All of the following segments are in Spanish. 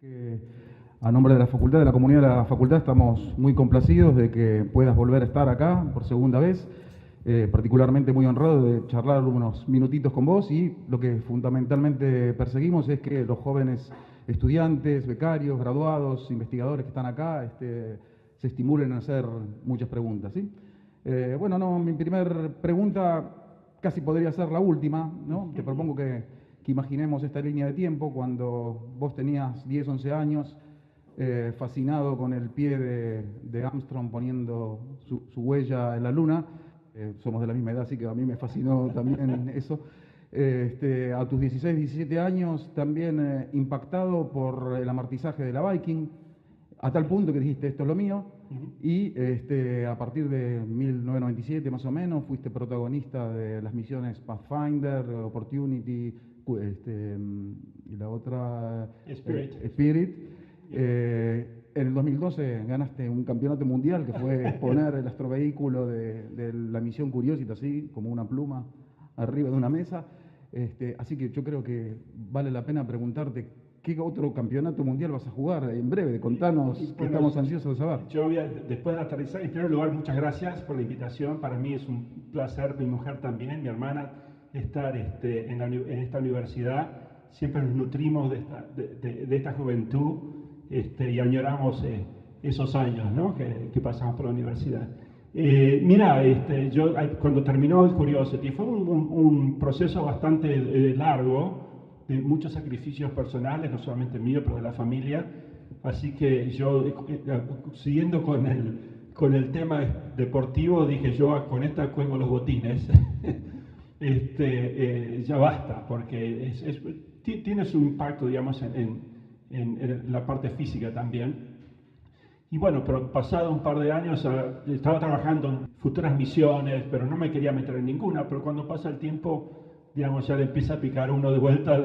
Que a nombre de la facultad, de la comunidad de la facultad, estamos muy complacidos de que puedas volver a estar acá por segunda vez, particularmente muy honrado de charlar unos minutitos con vos, y lo que fundamentalmente perseguimos es que los jóvenes estudiantes, becarios, graduados, investigadores que están acá se estimulen a hacer muchas preguntas, ¿sí? Bueno, no, mi primer pregunta casi podría ser la última, ¿no? Te propongo que imaginemos esta línea de tiempo cuando vos tenías 10, 11 años, fascinado con el pie de Armstrong poniendo su huella en la Luna. Somos de la misma edad, así que a mí me fascinó también eso. A tus 16, 17 años, también impactado por el amartizaje de la Viking, a tal punto que dijiste, esto es lo mío. Y a partir de 1997 más o menos fuiste protagonista de las misiones Pathfinder, Opportunity, y la otra Spirit. En el 2012 ganaste un campeonato mundial que fue poner el astrovehículo de la misión Curiosity así como una pluma arriba de una mesa. Así que yo creo que vale la pena preguntarte ¿qué otro campeonato mundial vas a jugar en breve? Contanos, que estamos ansiosos de saber. Yo voy después de aterrizar, en primer lugar, muchas gracias por la invitación. Para mí es un placer, mi mujer también, mi hermana, estar en esta universidad. Siempre nos nutrimos de esta juventud y añoramos esos años, ¿no? que pasamos por la universidad. Yo cuando terminó el Curiosity fue un proceso bastante largo, de muchos sacrificios personales, no solamente mío, pero de la familia. Así que yo, siguiendo con el tema deportivo, dije yo con esta cuelgo los botines. Ya basta, porque tiene su impacto, digamos, en la parte física también. Y bueno, pero pasado un par de años estaba trabajando en futuras misiones, pero no me quería meter en ninguna. Pero cuando pasa el tiempo, digamos, ya le empieza a picar uno de vuelta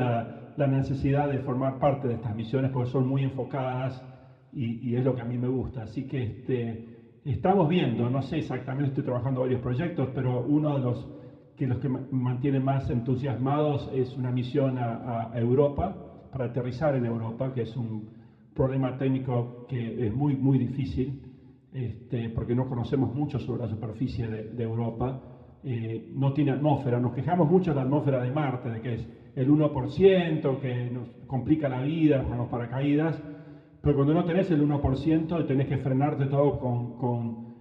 la necesidad de formar parte de estas misiones, porque son muy enfocadas y es lo que a mí me gusta. Así que estamos viendo, no sé exactamente, estoy trabajando varios proyectos, pero uno de los que me mantiene más entusiasmados es una misión a Europa, para aterrizar en Europa, que es un problema técnico que es muy, muy difícil, porque no conocemos mucho sobre la superficie de Europa. No tiene atmósfera, nos quejamos mucho de la atmósfera de Marte, de que es el 1%, que nos complica la vida con los paracaídas, pero cuando no tenés el 1% tenés que frenarte todo con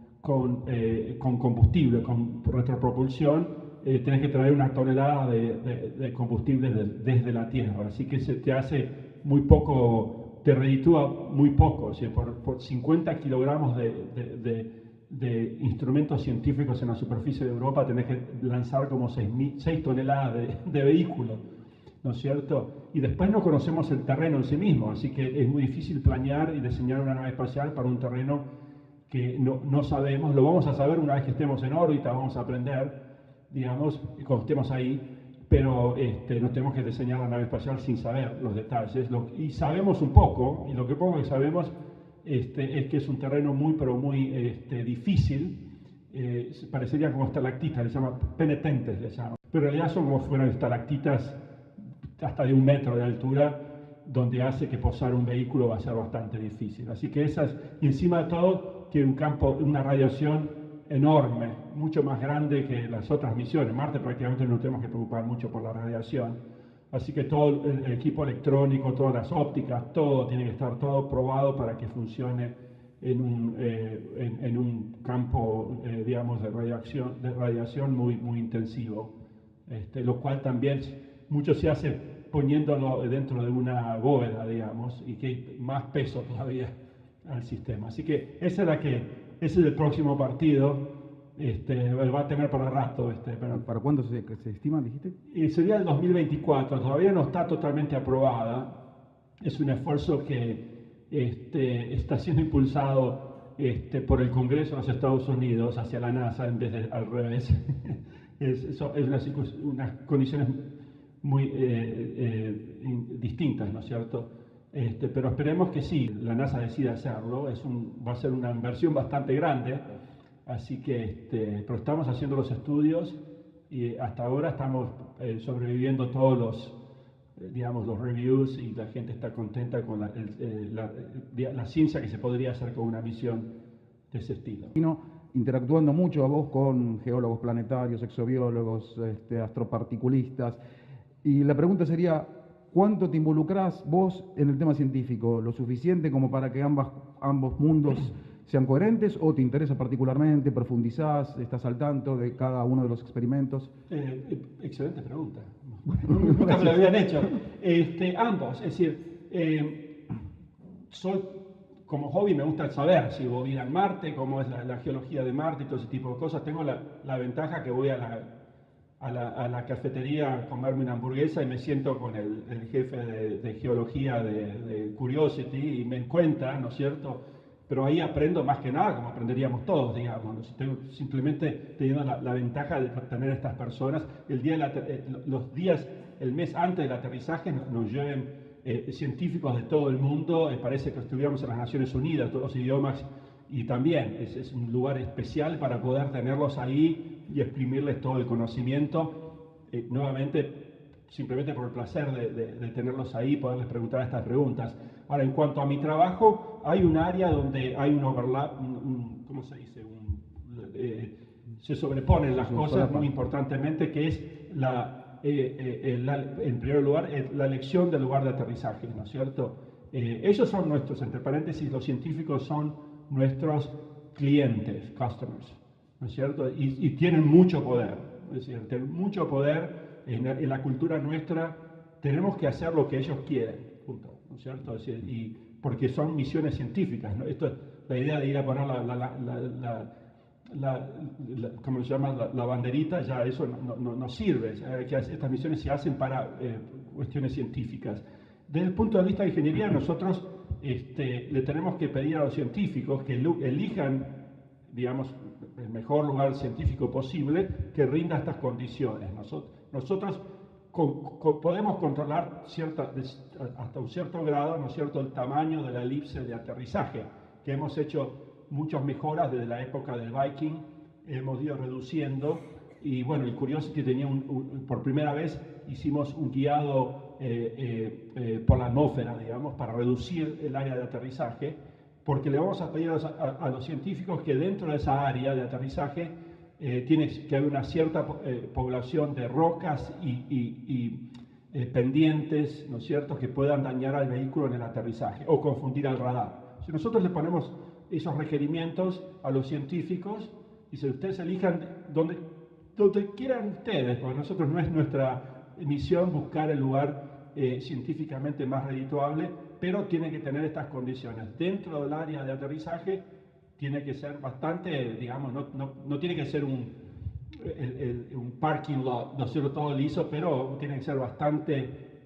combustible, con retropropulsión. Tenés que traer una tonelada de combustible desde la Tierra, así que se te hace muy poco, te reditúa muy poco. O sea, por 50 kilogramos de instrumentos científicos en la superficie de Europa tenés que lanzar como 6 toneladas de vehículos, ¿no es cierto? Y después no conocemos el terreno en sí mismo, así que es muy difícil planear y diseñar una nave espacial para un terreno que no sabemos. Lo vamos a saber una vez que estemos en órbita, vamos a aprender, digamos, cuando estemos ahí, pero no tenemos que diseñar la nave espacial sin saber los detalles. Y sabemos un poco, y lo que poco que sabemos es que es un terreno muy, pero muy difícil. Parecería como estalactitas, les llaman penetentes, les llaman. Pero en realidad son como si fueran estalactitas hasta de 1 metro de altura, donde hace que posar un vehículo va a ser bastante difícil. Así que y encima de todo, tiene un campo, una radiación enorme, mucho más grande que las otras misiones. Marte prácticamente no tenemos que preocupar mucho por la radiación, así que todo el equipo electrónico, todas las ópticas, todo tiene que estar todo probado para que funcione en un campo, digamos, de radiación muy, muy intensivo, lo cual también mucho se hace poniéndolo dentro de una bóveda, digamos, y que hay más peso todavía al sistema. Así que ese es el próximo partido, va a tener para rato. ¿Para cuándo se estima, dijiste? Sería el 2024, todavía no está totalmente aprobada. Es un esfuerzo que está siendo impulsado por el Congreso de los Estados Unidos hacia la NASA en vez de al revés. Es unas condiciones muy distintas, ¿no es cierto? Pero esperemos que sí, la NASA decida hacerlo. Va a ser una inversión bastante grande, así que pero estamos haciendo los estudios y hasta ahora estamos sobreviviendo todos digamos, los reviews y la gente está contenta con la ciencia que se podría hacer con una misión de ese estilo. Interactuando mucho a vos con geólogos planetarios, exobiólogos, astroparticulistas, y la pregunta sería, ¿cuánto te involucrás vos en el tema científico? ¿Lo suficiente como para que ambos mundos sean coherentes o te interesa particularmente, profundizás, estás al tanto de cada uno de los experimentos? Excelente pregunta. Nunca me lo habían hecho. Ambos, es decir, como hobby me gusta saber si hubo vida en Marte, cómo es la geología de Marte y todo ese tipo de cosas. Tengo la ventaja que voy a la cafetería a comerme una hamburguesa y me siento con el jefe de geología de Curiosity y me cuenta, ¿no es cierto? Pero ahí aprendo más que nada, como aprenderíamos todos, digamos. Simplemente teniendo la ventaja de tener a estas personas. El mes antes del aterrizaje nos lleven científicos de todo el mundo. Parece que estuviéramos en las Naciones Unidas, todos los idiomas. Y también es un lugar especial para poder tenerlos ahí y exprimirles todo el conocimiento. Nuevamente, simplemente por el placer de tenerlos ahí, poderles preguntar estas preguntas. Ahora, en cuanto a mi trabajo, hay un área donde hay un overlap, ¿cómo se dice? Se sobreponen las cosas muy importantemente, que es en primer lugar, la elección del lugar de aterrizaje, ¿no es cierto? Ellos son nuestros, entre paréntesis, los científicos son nuestros clientes, customers, ¿no es cierto? Y tienen mucho poder, es decir, tienen mucho poder en la cultura nuestra. Tenemos que hacer lo que ellos quieren, punto, ¿no es cierto? Es decir, porque son misiones científicas, ¿no? La idea de ir a poner ¿cómo se llama? La banderita, ya eso no sirve. Estas misiones se hacen para cuestiones científicas. Desde el punto de vista de ingeniería, nosotros le tenemos que pedir a los científicos que elijan, digamos, el mejor lugar científico posible que rinda estas condiciones. Nosotros podemos controlar hasta un cierto grado, ¿no es cierto?, el tamaño de la elipse de aterrizaje, que hemos hecho muchas mejoras desde la época del Viking, hemos ido reduciendo. Y bueno, el Curiosity tenía por primera vez hicimos un guiado por la atmósfera, digamos, para reducir el área de aterrizaje, porque le vamos a pedir a los científicos que dentro de esa área de aterrizaje tiene que haber una cierta población de rocas y pendientes, ¿no es cierto?, que puedan dañar al vehículo en el aterrizaje o confundir al radar. Si nosotros le ponemos esos requerimientos a los científicos, y si ustedes elijan donde quieran ustedes, porque nosotros no es nuestra misión buscar el lugar científicamente más redituable, pero tienen que tener estas condiciones. Dentro del área de aterrizaje tiene que ser bastante, digamos, no tiene que ser un parking lot, no ser todo liso, pero tiene que ser bastante,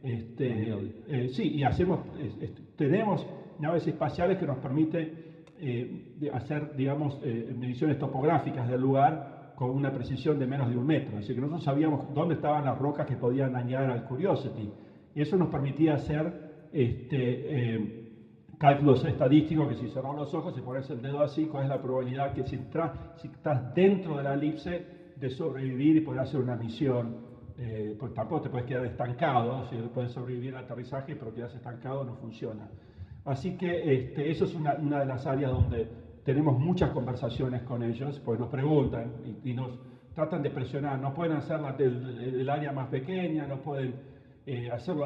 sí, y tenemos naves espaciales que nos permiten hacer, digamos, mediciones topográficas del lugar con una precisión de menos de 1 metro. Así que nosotros sabíamos dónde estaban las rocas que podían dañar al Curiosity. Y eso nos permitía hacer cálculos estadísticos, que si cerramos los ojos y pones el dedo así, cuál es la probabilidad que si estás dentro de la elipse de sobrevivir y poder hacer una misión. Pues tampoco te puedes quedar estancado, si puedes sobrevivir al aterrizaje, pero quedas estancado no funciona. Así que eso es una de las áreas donde tenemos muchas conversaciones con ellos, pues nos preguntan y nos tratan de presionar. No pueden hacer el área más pequeña, no pueden hacer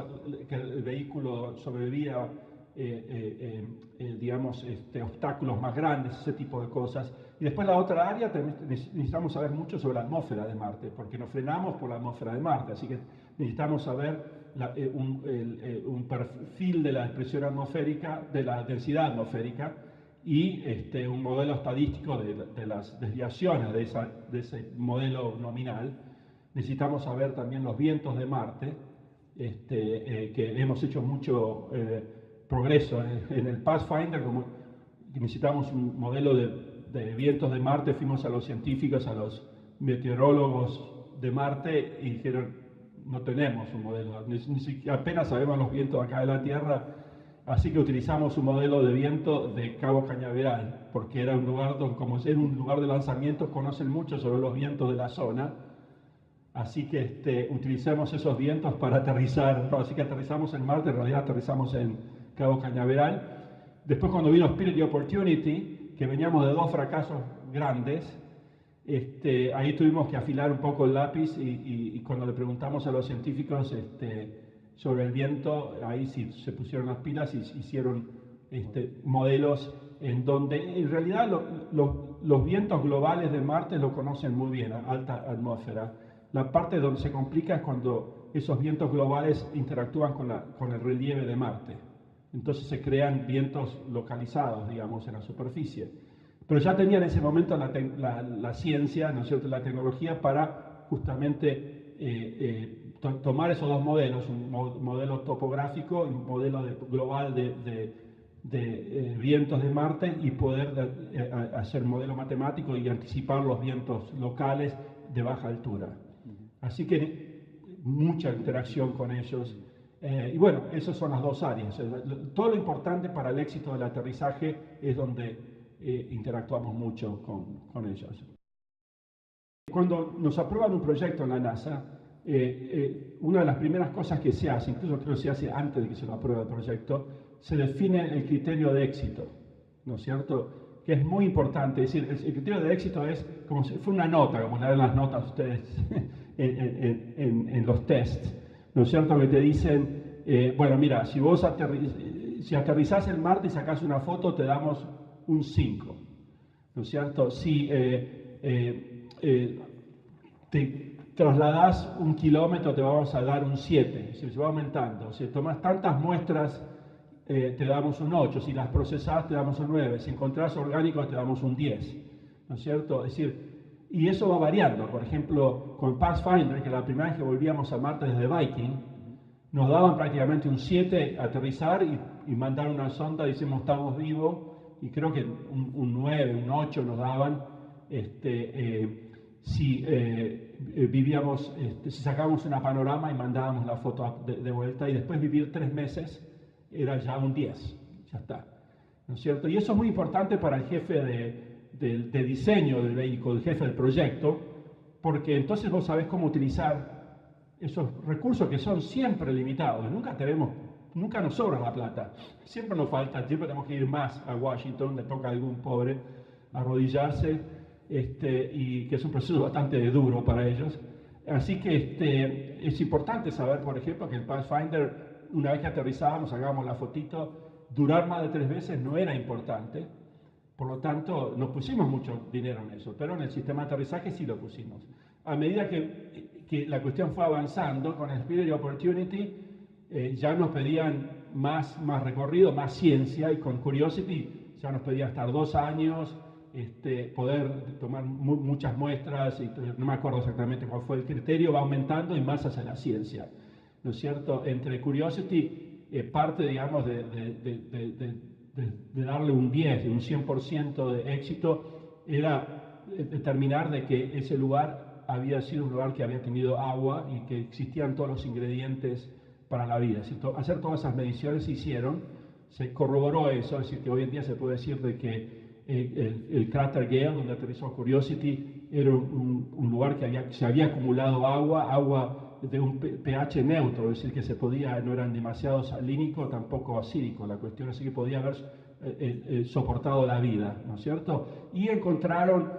que el vehículo sobreviva, digamos, obstáculos más grandes, ese tipo de cosas. Y después la otra área, necesitamos saber mucho sobre la atmósfera de Marte, porque nos frenamos por la atmósfera de Marte, así que necesitamos saber un perfil de la presión atmosférica, de la densidad atmosférica, y un modelo estadístico de las desviaciones de ese modelo nominal. Necesitamos saber también los vientos de Marte, que hemos hecho mucho progreso en el Pathfinder, como necesitamos un modelo de vientos de Marte. Fuimos a los científicos, a los meteorólogos de Marte y dijeron, no tenemos un modelo, apenas sabemos los vientos acá de la Tierra, así que utilizamos un modelo de viento de Cabo Cañaveral, porque era un lugar donde, como es un lugar de lanzamientos, conocen mucho sobre los vientos de la zona, Así que utilicemos esos vientos para aterrizar. No, así que aterrizamos en Marte, en realidad aterrizamos en Cabo Cañaveral. Después cuando vino Spirit Opportunity, que veníamos de 2 fracasos grandes, ahí tuvimos que afilar un poco el lápiz y cuando le preguntamos a los científicos sobre el viento, ahí sí se pusieron las pilas y hicieron modelos en donde en realidad los vientos globales de Marte lo conocen muy bien, a alta atmósfera. La parte donde se complica es cuando esos vientos globales interactúan con el relieve de Marte. Entonces se crean vientos localizados, digamos, en la superficie. Pero ya tenían en ese momento la ciencia, ¿no es cierto?, la tecnología para justamente tomar esos 2 modelos, un modelo topográfico y un modelo global de vientos de Marte y poder hacer modelo matemático y anticipar los vientos locales de baja altura. Así que mucha interacción con ellos. Y bueno, esas son las 2 áreas. Todo lo importante para el éxito del aterrizaje es donde interactuamos mucho con ellos. Cuando nos aprueban un proyecto en la NASA, una de las primeras cosas que se hace, incluso creo que se hace antes de que se lo apruebe el proyecto, se define el criterio de éxito, ¿no es cierto?, que es muy importante. Es decir, el criterio de éxito es como si fuera una nota, como le dan las notas a ustedes en los tests, ¿no es cierto?, que te dicen, bueno, mira, si vos aterrizás en Marte y sacás una foto, te damos un 5, ¿no es cierto? Si te trasladás 1 kilómetro, te vamos a dar un 7, se va aumentando. Si tomas tantas muestras, te damos un 8, si las procesás te damos un 9, si encontrás orgánicos te damos un 10, ¿no es cierto? Es decir, y eso va variando. Por ejemplo, con Pathfinder, que la primera vez que volvíamos a Marte desde Viking, nos daban prácticamente un 7 aterrizar y mandar una sonda, decimos estamos vivos, y creo que un 9, un 8 nos daban si vivíamos, si sacábamos una panorama y mandábamos la foto de vuelta, y después vivir 3 meses era ya un 10, ya está, ¿no es cierto? Y eso es muy importante para el jefe de diseño del vehículo, el jefe del proyecto, porque entonces vos sabés cómo utilizar esos recursos que son siempre limitados. Nunca nos sobra la plata, siempre nos falta, siempre tenemos que ir más a Washington, le toca a algún pobre arrodillarse, y que es un proceso bastante duro para ellos. Así que es importante saber, por ejemplo, que el Pathfinder, una vez que aterrizábamos, sacábamos la fotito, durar más de 3 veces no era importante, por lo tanto nos pusimos mucho dinero en eso, pero en el sistema de aterrizaje sí lo pusimos. A medida que la cuestión fue avanzando, con el Spirit Opportunity ya nos pedían más recorrido, más ciencia, y con Curiosity ya nos pedían estar 2 años, poder tomar muchas muestras, y no me acuerdo exactamente cuál fue el criterio, va aumentando y más hacia la ciencia, ¿no es cierto? Entre Curiosity, parte, digamos, de darle un 10, un 100% de éxito, era determinar de que ese lugar había sido un lugar que había tenido agua y que existían todos los ingredientes para la vida. Hacer todas esas mediciones se hicieron, se corroboró eso, es decir, que hoy en día se puede decir de que el cráter Gale, donde aterrizó Curiosity, era un lugar que se había acumulado agua de un pH neutro, es decir, que no eran demasiado salínico, tampoco acídico, la cuestión es que podía haber soportado la vida, ¿no es cierto? Y encontraron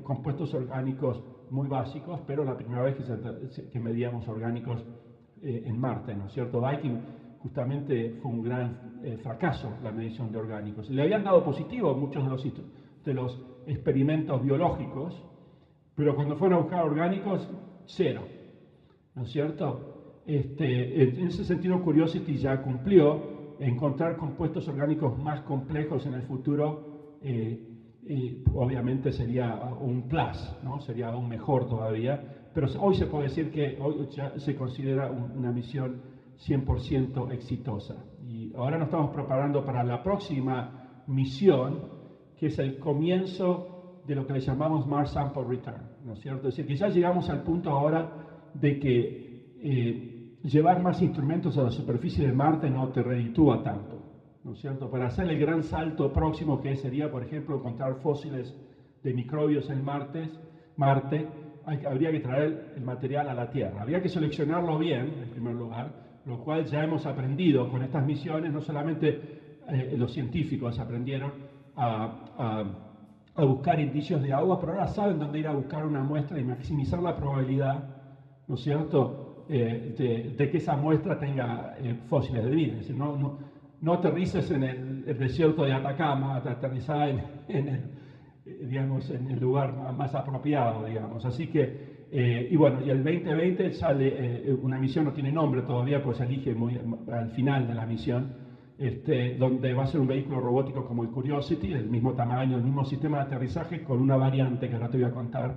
compuestos orgánicos muy básicos, pero la primera vez que medíamos orgánicos en Marte, ¿no es cierto? Viking justamente fue un gran fracaso la medición de orgánicos. Le habían dado positivo muchos de los experimentos biológicos, pero cuando fueron a buscar orgánicos, 0, ¿no es cierto? En ese sentido, Curiosity ya cumplió. Encontrar compuestos orgánicos más complejos en el futuro, obviamente sería un plus, ¿no? Sería aún mejor todavía, pero hoy se puede decir que hoy ya se considera una misión 100% exitosa. Y ahora nos estamos preparando para la próxima misión, que es el comienzo de lo que le llamamos Mars Sample Return, ¿no es cierto? Es decir, que ya llegamos al punto ahora de que llevar más instrumentos a la superficie de Marte no te reditúa tanto, ¿no es cierto? Para hacer el gran salto próximo, que sería, por ejemplo, encontrar fósiles de microbios en Marte, habría que traer el material a la Tierra. Habría que seleccionarlo bien, en primer lugar, lo cual ya hemos aprendido con estas misiones. No solamente los científicos aprendieron a buscar indicios de agua, pero ahora saben dónde ir a buscar una muestra y maximizar la probabilidad, ¿no es cierto?, de que esa muestra tenga fósiles de vida. Es decir, no aterrices en el desierto de Atacama, aterrizá digamos, en el lugar más apropiado, digamos. Así que, y bueno, y el 2020 sale una misión, no tiene nombre todavía, pues se elige al final de la misión, donde va a ser un vehículo robótico como el Curiosity, el mismo tamaño, el mismo sistema de aterrizaje, con una variante que ahora te voy a contar,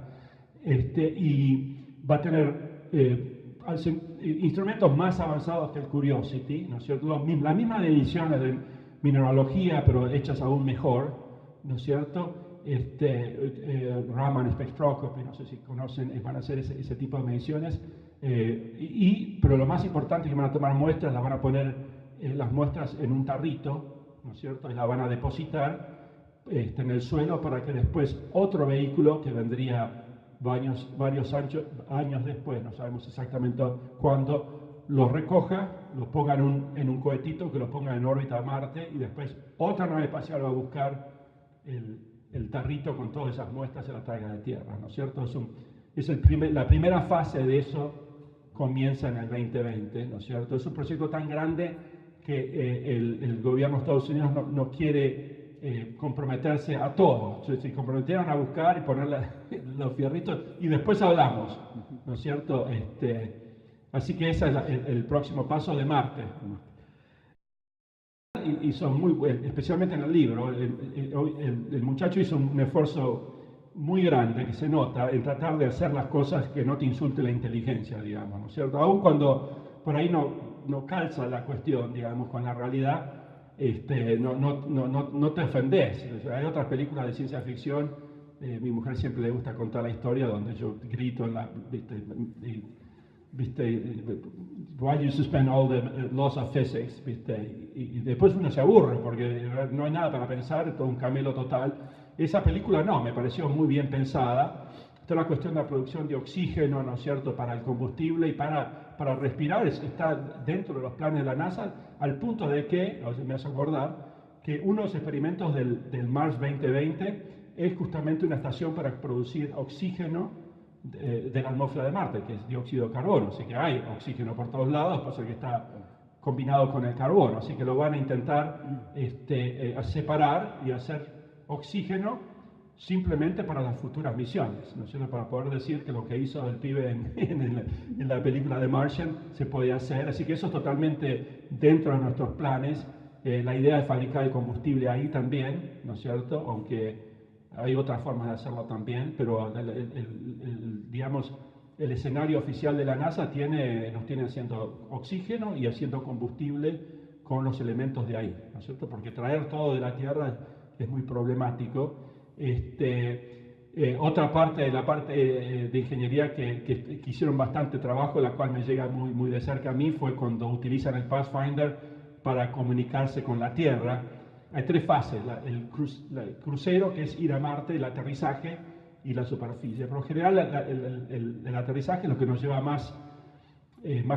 y va a tener instrumentos más avanzados que el Curiosity, ¿no es cierto? Las mismas mediciones de mineralogía, pero hechas aún mejor, ¿no es cierto? Raman Spectroscopy, no sé si conocen, van a hacer ese tipo de mediciones, pero lo más importante es que van a tomar muestras, las van a poner las muestras en un tarrito, ¿no es cierto? Y las van a depositar en el suelo para que después otro vehículo que vendría varios años después, no sabemos exactamente cuándo, los recoja, los ponga en un cohetito que los ponga en órbita a Marte, y después otra nave espacial va a buscar el tarrito con todas esas muestras y la traiga de Tierra, ¿no es cierto? La primera fase de eso comienza en el 2020, ¿no es cierto? Es un proyecto tan grande que el gobierno de Estados Unidos no quiere comprometerse a todo. Se comprometieron a buscar y poner los fierritos y después hablamos, ¿no es cierto? Así que ese es el próximo paso de Marte. Y son muy buenos, especialmente en el libro. El muchacho hizo un esfuerzo muy grande, que se nota, en tratar de hacer las cosas que no te insulte la inteligencia, digamos, ¿no es cierto? Aun cuando por ahí no calza la cuestión, digamos, con la realidad, no te ofendés. O sea, hay otras películas de ciencia ficción, mi mujer siempre le gusta contar la historia donde yo grito en la... why do you suspend all the laws of physics, ¿viste? Y después uno se aburre porque no hay nada para pensar, todo un camelo total. Esa película no, me pareció muy bien pensada. Toda la cuestión de la producción de oxígeno, ¿no es cierto?, para el combustible y para respirar está dentro de los planes de la NASA, al punto de que, me hace acordar, que uno de los experimentos del Mars 2020 es justamente una estación para producir oxígeno de la atmósfera de Marte, que es dióxido de carbono. Así que hay oxígeno por todos lados, pasa que está combinado con el carbono. Así que lo van a intentar a separar y hacer oxígeno simplemente para las futuras misiones, ¿no es cierto? Para poder decir que lo que hizo el pibe en la película de Martian se podía hacer. Así que eso es totalmente dentro de nuestros planes. La idea de fabricar el combustible ahí también, ¿no es cierto? Aunque hay otras formas de hacerlo también, pero digamos, el escenario oficial de la NASA nos tiene haciendo oxígeno y haciendo combustible con los elementos de ahí, ¿no es cierto? Porque traer todo de la Tierra es muy problemático. Otra parte de la parte de ingeniería que hicieron bastante trabajo, la cual me llega muy, muy de cerca a mí, fue cuando utilizan el Pathfinder para comunicarse con la Tierra. Hay tres fases: el crucero, que es ir a Marte, el aterrizaje y la superficie. Pero en general el aterrizaje es lo que nos lleva más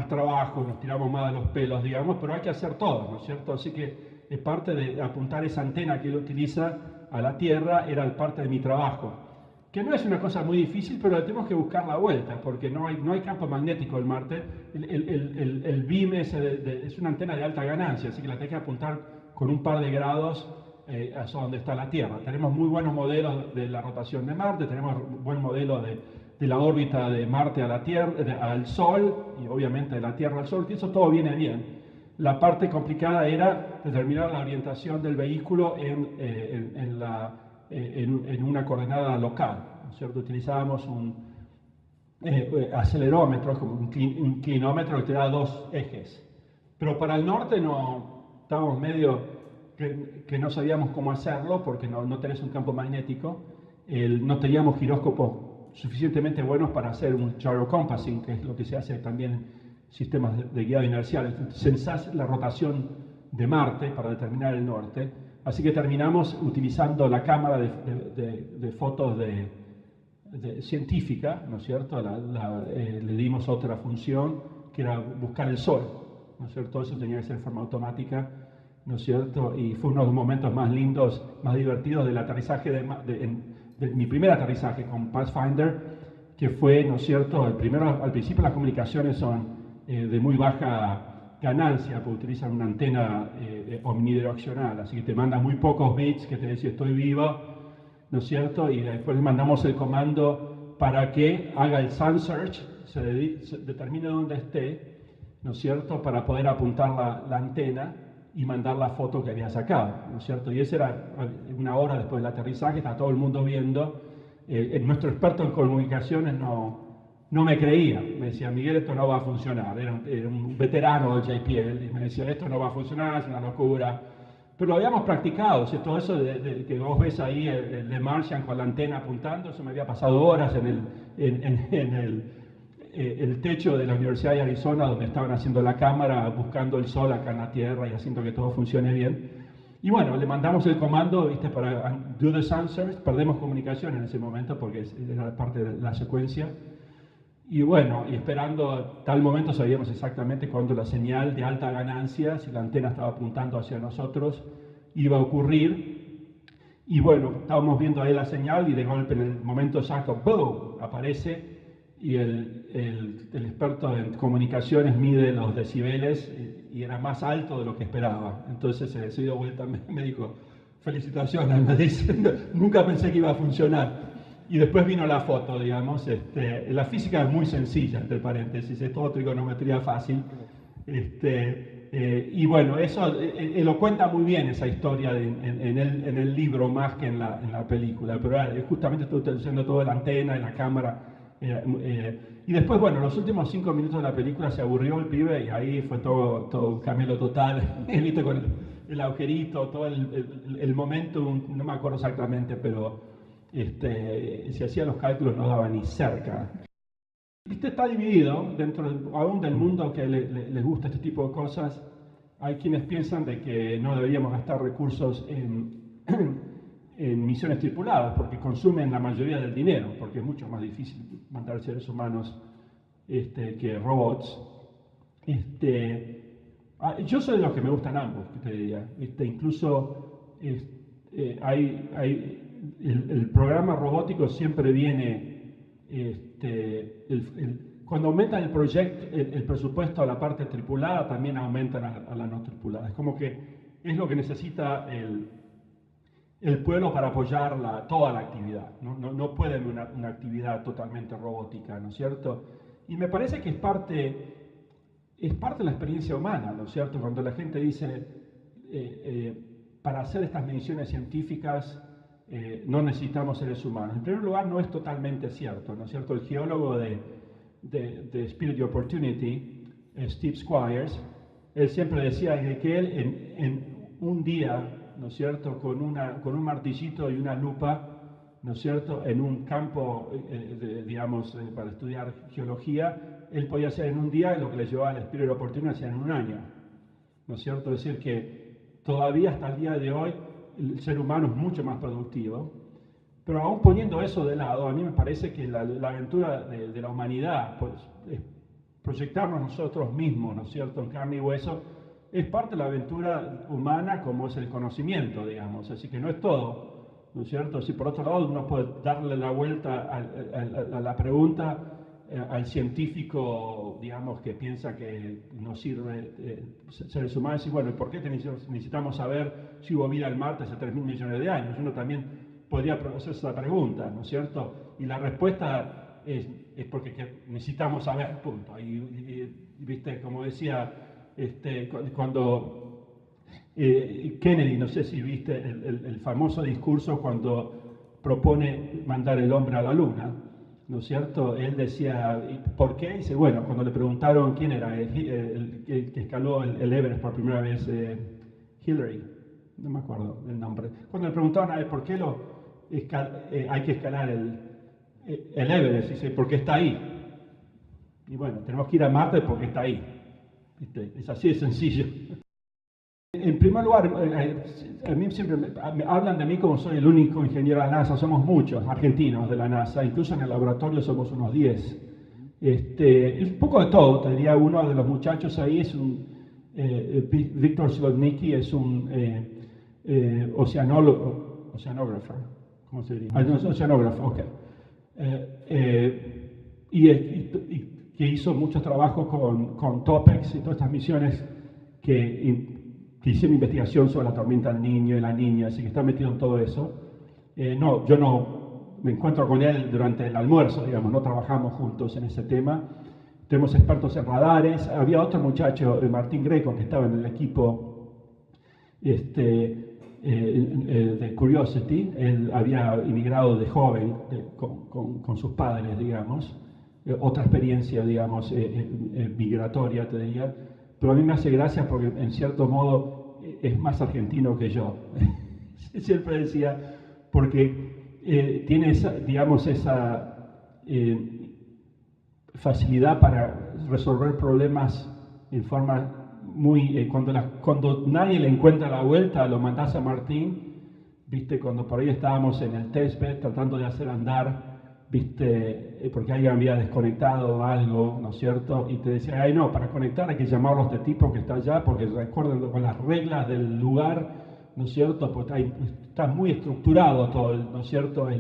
trabajo, nos tiramos más de los pelos, digamos, pero hay que hacer todo, ¿no es cierto? Así que parte de apuntar esa antena que él utiliza a la Tierra era parte de mi trabajo, que no es una cosa muy difícil, pero tenemos que buscar la vuelta, porque no hay campo magnético en Marte. El beam es una antena de alta ganancia, así que la tenés que apuntar con un par de grados hacia donde está la Tierra. Tenemos muy buenos modelos de la rotación de Marte, tenemos buen modelo de la órbita de Marte a la Tierra, al Sol, y obviamente de la Tierra al Sol, que eso todo viene bien. La parte complicada era determinar la orientación del vehículo en una coordenada local, ¿no es cierto? Utilizábamos un acelerómetro, como un inclinómetro que te da dos ejes. Pero para el norte estábamos medio que no sabíamos cómo hacerlo porque no tenés un campo magnético. No teníamos giróscopos suficientemente buenos para hacer un gyrocompassing, que es lo que se hace también en sistemas de guiado inercial. Sensás la rotación de Marte para determinar el norte. Así que terminamos utilizando la cámara de fotos científica, ¿no es cierto? Le dimos otra función, que era buscar el sol, ¿no es cierto? Eso tenía que ser de forma automática, ¿no es cierto? Y fue uno de los momentos más lindos, más divertidos del aterrizaje, de mi primer aterrizaje con Pathfinder, que fue, ¿no es cierto? Al principio las comunicaciones son de muy baja ganancia, porque utilizan una antena omnidireccional, así que te manda muy pocos bits que te dice estoy vivo, ¿no es cierto? Y después le mandamos el comando para que haga el sun search, se determine dónde esté, ¿no es cierto? Para poder apuntar la antena y mandar la foto que había sacado, ¿no es cierto? Y esa era una hora después del aterrizaje, está todo el mundo viendo. Nuestro experto en comunicaciones no me creía, me decía, Miguel, esto no va a funcionar, era un veterano del JPL, y me decía, esto no va a funcionar, es una locura. Pero lo habíamos practicado, ¿sí? Todo eso de que vos ves ahí el de Martian con la antena apuntando, eso me había pasado horas en el techo de la Universidad de Arizona, donde estaban haciendo la cámara, buscando el sol acá en la Tierra y haciendo que todo funcione bien. Y bueno, le mandamos el comando, ¿viste? Para do the sun search, perdemos comunicación en ese momento porque era parte de la secuencia. Y bueno, y esperando tal momento sabíamos exactamente cuándo la señal de alta ganancia, si la antena estaba apuntando hacia nosotros, iba a ocurrir. Y bueno, estábamos viendo ahí la señal y de golpe en el momento exacto, ¡boom!, aparece y el experto en comunicaciones mide los decibeles y era más alto de lo que esperaba. Entonces se dio vuelta, me dijo, felicitaciones, me dice, nunca pensé que iba a funcionar. Y después vino la foto, digamos. La física es muy sencilla, entre paréntesis, es todo trigonometría fácil. Y bueno, eso lo cuenta muy bien esa historia en el libro más que en la película, pero justamente estoy utilizando toda la antena y la cámara. Y después, bueno, los últimos 5 minutos de la película se aburrió el pibe y ahí fue todo un camelo total, ¿viste? Con el agujerito, todo el momento, no me acuerdo exactamente, pero si hacía los cálculos no daba ni cerca. Viste, está dividido aún del mundo que les gusta este tipo de cosas. Hay quienes piensan de que no deberíamos gastar recursos en misiones tripuladas porque consumen la mayoría del dinero, porque es mucho más difícil mandar seres humanos que robots. Yo soy de los que me gustan ambos, que te diría. Incluso el programa robótico siempre viene, cuando aumentan el presupuesto a la parte tripulada, también aumentan a la no tripulada. Es como que es lo que necesita el pueblo para apoyar toda la actividad. No puede haber una actividad totalmente robótica, ¿no es cierto? Y me parece que es parte de la experiencia humana, ¿no es cierto? Cuando la gente dice, para hacer estas mediciones científicas no necesitamos seres humanos. En primer lugar, no es totalmente cierto, ¿no es cierto? El geólogo de Spirit of Opportunity, Steve Squires, él siempre decía que él en un día, ¿no es cierto?, con un martillito y una lupa, ¿no es cierto?, en un campo, digamos, para estudiar geología, él podía hacer en un día lo que le llevaba al Spirit of Opportunity hacer en un año, ¿no es cierto? Es decir, que todavía hasta el día de hoy el ser humano es mucho más productivo, pero aún poniendo eso de lado, a mí me parece que la aventura de la humanidad, pues, es proyectarnos nosotros mismos, ¿no es cierto?, en carne y hueso, es parte de la aventura humana como es el conocimiento, digamos, así que no es todo, ¿no es cierto? Si por otro lado uno puede darle la vuelta a la pregunta al científico, digamos, que piensa que no sirve seres humanos, y bueno, ¿por qué necesitamos saber si hubo vida en Marte hace 3.000 millones de años? Uno también podría hacerse esa pregunta, ¿no es cierto? Y la respuesta es porque necesitamos saber, punto. Y viste, como decía, cuando Kennedy, no sé si viste el famoso discurso cuando propone mandar el hombre a la luna, ¿no es cierto? Él decía, ¿por qué? Dice, bueno, cuando le preguntaron quién era el que escaló el Everest por primera vez, Hillary, no me acuerdo el nombre. Cuando le preguntaron a él por qué hay que escalar el Everest, dice, porque está ahí. Y bueno, tenemos que ir a Marte porque está ahí. ¿Viste? Es así de sencillo. En primer lugar, a mí siempre me hablan de mí como soy el único ingeniero de la NASA. Somos muchos argentinos de la NASA, incluso en el laboratorio somos unos 10. Un poco de todo, te diría. Uno de los muchachos ahí es Víctor Slotnicki, es un oceanógrafo, ¿cómo se diría? Oceanógrafo, ok. Que hizo mucho trabajo con TOPEX y todas estas misiones que hicieron investigación sobre la tormenta del Niño y la Niña, así que está metido en todo eso. Yo no me encuentro con él durante el almuerzo, digamos, no trabajamos juntos en ese tema. Tenemos expertos en radares. Había otro muchacho, Martín Greco, que estaba en el equipo de Curiosity. Él había inmigrado de joven con sus padres, digamos. Otra experiencia, digamos, migratoria, te diría. Pero a mí me hace gracia porque, en cierto modo, es más argentino que yo. Siempre decía, porque tiene esa, digamos, esa facilidad para resolver problemas en forma muy... cuando nadie le encuentra la vuelta, lo mandás a Martín, ¿viste? Cuando por ahí estábamos en el testbed tratando de hacer andar, ¿viste? Porque alguien había desconectado algo, ¿no es cierto? Y te decía, ay no, para conectar hay que llamarlo a este tipo que está allá, porque recuerden con las reglas del lugar, ¿no es cierto? Pues está muy estructurado todo, ¿no es cierto?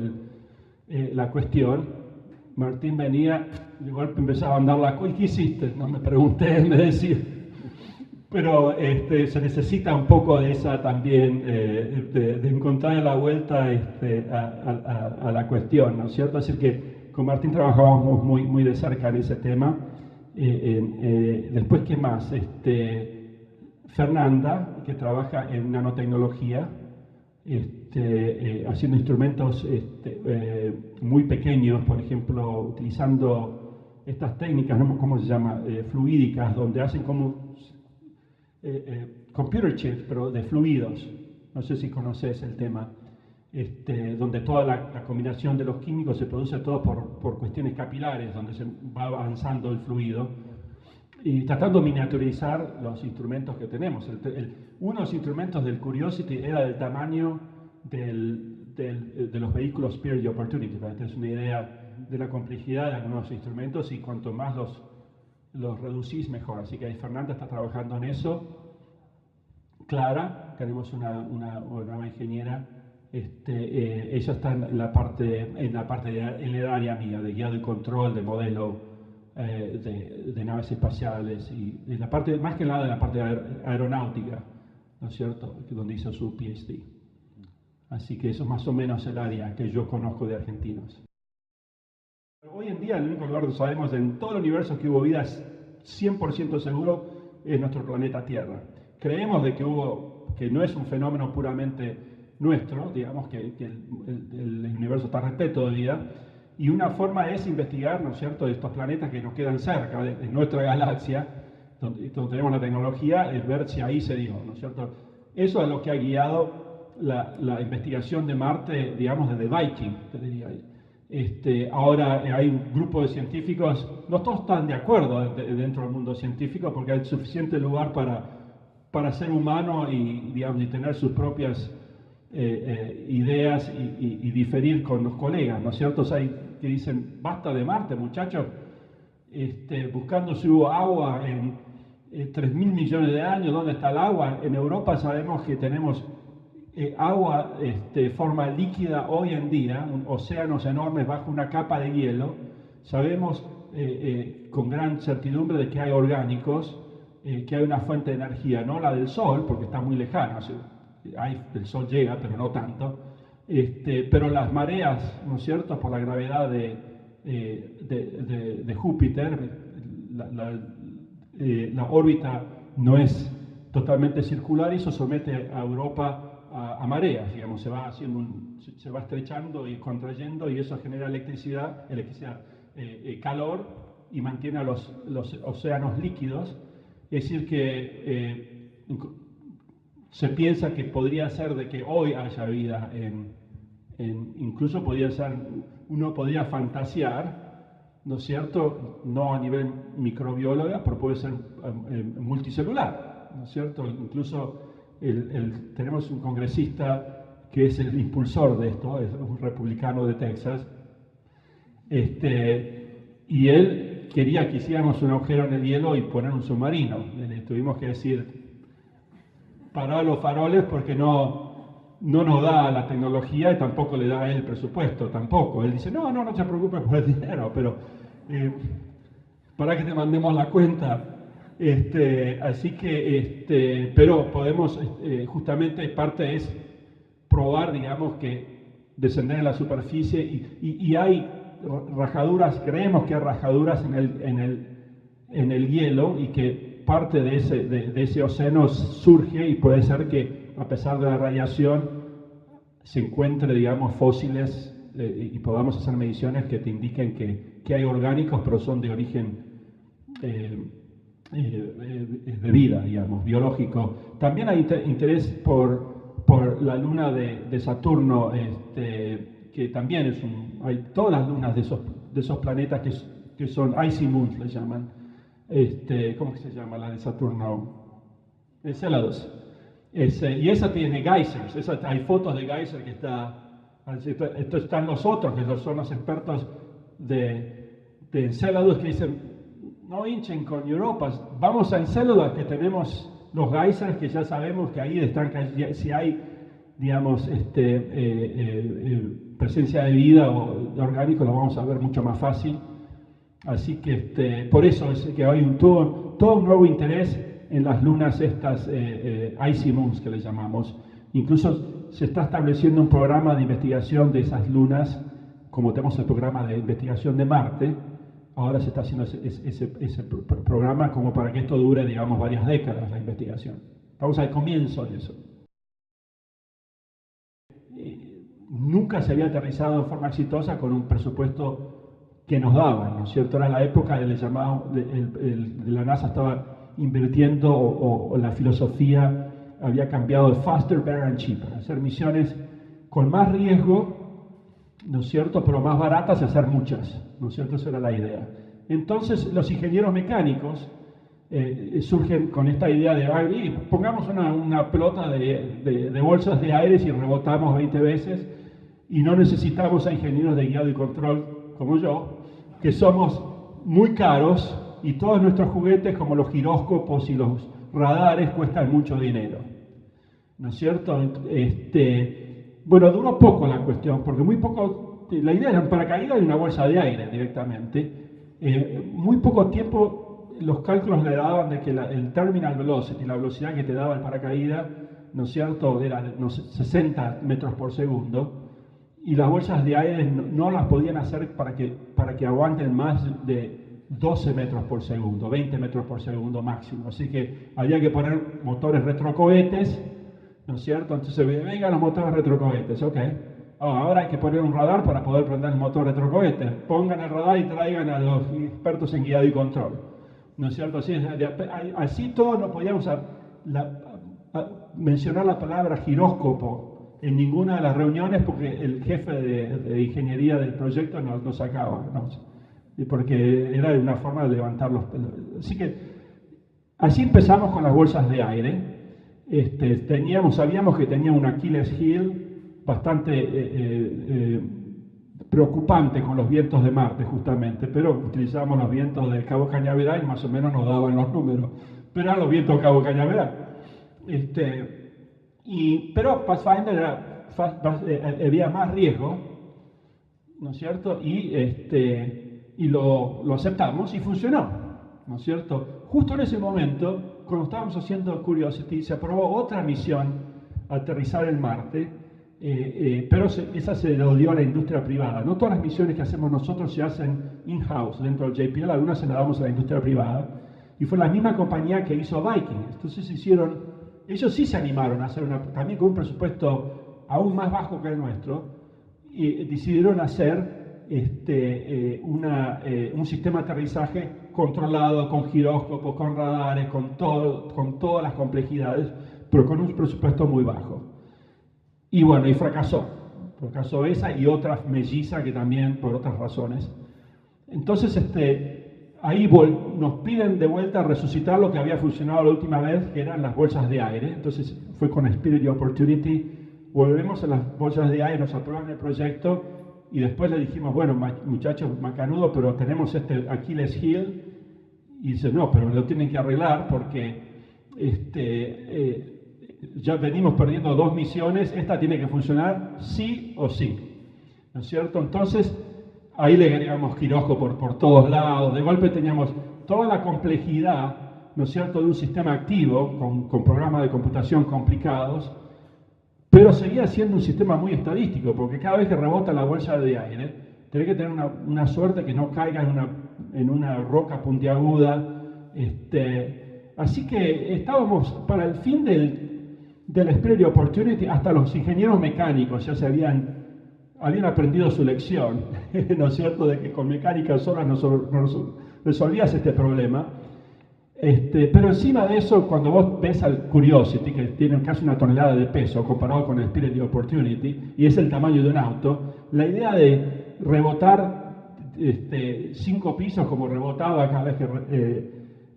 La cuestión. Martín venía, de golpe empezaba a andar la cosa. ¿Qué hiciste? No me pregunté, me decía. Pero se necesita un poco de esa también, de encontrar la vuelta a la cuestión, ¿no es cierto? Así que con Martín trabajábamos muy de cerca en ese tema. Después, ¿qué más? Fernanda, que trabaja en nanotecnología, haciendo instrumentos muy pequeños, por ejemplo, utilizando estas técnicas, ¿no? ¿Cómo se llama? Fluídicas, donde hacen como computer chips, pero de fluidos. No sé si conoces el tema. Donde toda la combinación de los químicos se produce todo por cuestiones capilares, donde se va avanzando el fluido. Y tratando de miniaturizar los instrumentos que tenemos. Uno de los instrumentos del Curiosity era del tamaño de los vehículos Spirit y Opportunity, para que tengas una idea de la complejidad de algunos instrumentos, y cuanto más los reducís, mejor. Así que ahí Fernanda está trabajando en eso. Clara, tenemos una nueva ingeniera, ella está en el área mía, de guiado y control, de modelo de naves espaciales, y de la parte, más que nada de la parte aeronáutica, ¿no es cierto?, donde hizo su PhD. Así que eso es más o menos el área que yo conozco de argentinos. Hoy en día el único lugar donde sabemos en todo el universo que hubo vida 100% seguro es nuestro planeta Tierra. Creemos de que no es un fenómeno puramente nuestro, digamos que el universo está repleto de vida. Y una forma es investigar, ¿no es cierto?, de estos planetas que nos quedan cerca de nuestra galaxia, donde tenemos la tecnología, es ver si ahí se dio, ¿no es cierto? Eso es lo que ha guiado la investigación de Marte, digamos, desde Viking, te diría. Ahora hay un grupo de científicos, no todos están de acuerdo dentro del mundo científico, porque hay suficiente lugar para ser humano y, digamos, y tener sus propias ideas y diferir con los colegas, ¿no es cierto? O sea, que dicen, basta de Marte, muchachos, buscando si hubo agua en 3.000 millones de años, ¿dónde está el agua? En Europa sabemos que tenemos agua de forma líquida hoy en día, océanos enormes bajo una capa de hielo. Sabemos con gran certidumbre de que hay orgánicos, que hay una fuente de energía, no la del Sol, porque está muy lejana. O sea, el Sol llega, pero no tanto. Pero las mareas, ¿no es cierto?, por la gravedad de Júpiter, la órbita no es totalmente circular, y eso somete a Europa a mareas, digamos, se va estrechando y contrayendo, y eso genera electricidad, calor, y mantiene a los océanos líquidos. Es decir que se piensa que podría ser de que hoy haya vida incluso podría ser, uno podría fantasear, ¿no es cierto?, no a nivel microbióloga, pero puede ser multicelular, ¿no es cierto? Incluso tenemos un congresista que es el impulsor de esto, es un republicano de Texas, y él quería que hiciéramos un agujero en el hielo y poner un submarino. Le tuvimos que decir, pará los faroles porque no nos da la tecnología y tampoco le da a él el presupuesto, tampoco. Él dice, no se preocupe por el dinero, pero para que te mandemos la cuenta. Así que, pero podemos, justamente parte es probar, digamos, que descender en la superficie y hay rajaduras, creemos que hay rajaduras en el hielo y que parte de ese océano surge y puede ser que a pesar de la radiación se encuentre, digamos, fósiles y podamos hacer mediciones que te indiquen que hay orgánicos pero son de origen de vida, digamos, biológico. También hay interés por la luna de Saturno, que también hay todas las lunas de esos planetas que son icy moons, le llaman. ¿Cómo que se llama la de Saturno? Enceladus. Y esa tiene geysers, hay fotos de geyser que esto están los otros, que son los expertos de Enceladus, que dicen, no hinchen con Europa, vamos a Enceladus, que tenemos los geysers, que ya sabemos que ahí están, si hay, digamos, presencia de vida o de orgánico, lo vamos a ver mucho más fácil. Así que por eso es que hay todo un nuevo interés en las lunas estas icy moons que le llamamos. Incluso se está estableciendo un programa de investigación de esas lunas, como tenemos el programa de investigación de Marte. Ahora se está haciendo ese programa como para que esto dure, digamos, varias décadas, la investigación. Estamos al comienzo de eso. Nunca se había aterrizado en forma exitosa con un presupuesto que nos daban, ¿no es cierto? Era la época de la NASA estaba invirtiendo o la filosofía había cambiado de faster, better and cheaper, hacer misiones con más riesgo, ¿no es cierto?, pero más baratas y hacer muchas, ¿no es cierto? Esa era la idea. Entonces los ingenieros mecánicos surgen con esta idea de pongamos una pelota de bolsas de aire y rebotamos 20 veces y no necesitamos a ingenieros de guiado y control como yo, que somos muy caros y todos nuestros juguetes como los giróscopos y los radares cuestan mucho dinero, ¿no es cierto? Bueno, duró poco la cuestión, porque muy poco, la idea era un paracaídas y una bolsa de aire directamente. Muy poco tiempo los cálculos le daban de que el terminal velocity, la velocidad que te daba el paracaídas, ¿no es cierto?, era 60 metros por segundo, y las bolsas de aire no las podían hacer para que aguanten más de 12 metros por segundo, 20 metros por segundo máximo. Así que había que poner motores retrocohetes, ¿no es cierto? Entonces, vengan los motores retrocohetes, ok. Ahora hay que poner un radar para poder prender el motor retrocohete. Pongan el radar y traigan a los expertos en guiado y control, ¿no es cierto? Así todo no podíamos mencionar la palabra giróscopo en ninguna de las reuniones porque el jefe de ingeniería del proyecto nos sacaba, ¿no? Porque era una forma de levantar los pelos. Así que así empezamos con las bolsas de aire. Sabíamos que tenía un Achilles heel bastante preocupante con los vientos de Marte justamente, pero utilizábamos los vientos del Cabo Cañaveral y más o menos nos daban los números, pero eran los vientos del Cabo Cañaveral. Pero Pathfinder había más riesgo, ¿no es cierto? Y lo aceptamos y funcionó, ¿no es cierto? Justo en ese momento, cuando estábamos haciendo Curiosity, se aprobó otra misión a aterrizar en Marte, pero esa se lo dio a la industria privada. No todas las misiones que hacemos nosotros se hacen in-house dentro del JPL, algunas se las damos a la industria privada, y fue la misma compañía que hizo Viking. Entonces ellos sí se animaron a hacer también con un presupuesto aún más bajo que el nuestro, y decidieron hacer un sistema de aterrizaje controlado, con giróscopos, con radares, con todas las complejidades, pero con un presupuesto muy bajo. Y bueno, y fracasó esa y otras mellizas que también por otras razones. Entonces, ahí nos piden de vuelta resucitar lo que había funcionado la última vez, que eran las bolsas de aire. Entonces fue con Spirit y Opportunity, volvemos a las bolsas de aire, nos aprueban el proyecto y después le dijimos, bueno, muchachos, macanudo, pero tenemos este Achilles heel. Y dice, no, pero lo tienen que arreglar porque ya venimos perdiendo 2 misiones, esta tiene que funcionar sí o sí, ¿no es cierto? Entonces, ahí le agregamos quiróscopo por todos lados, de golpe teníamos toda la complejidad, ¿no es cierto?, de un sistema activo con programas de computación complicados, pero seguía siendo un sistema muy estadístico, porque cada vez que rebota la bolsa de aire, tenés que tener una suerte que no caiga en una roca puntiaguda. Así que estábamos para el fin del Spirit Opportunity, hasta los ingenieros mecánicos ya se habían aprendido su lección, ¿no es cierto?, de que con mecánica sola no resolvías este problema. Pero encima de eso, cuando vos ves al Curiosity, que tiene casi 1 tonelada de peso comparado con el Spirit Opportunity, y es el tamaño de un auto, la idea de rebotar 5 pisos como rebotaba cada vez que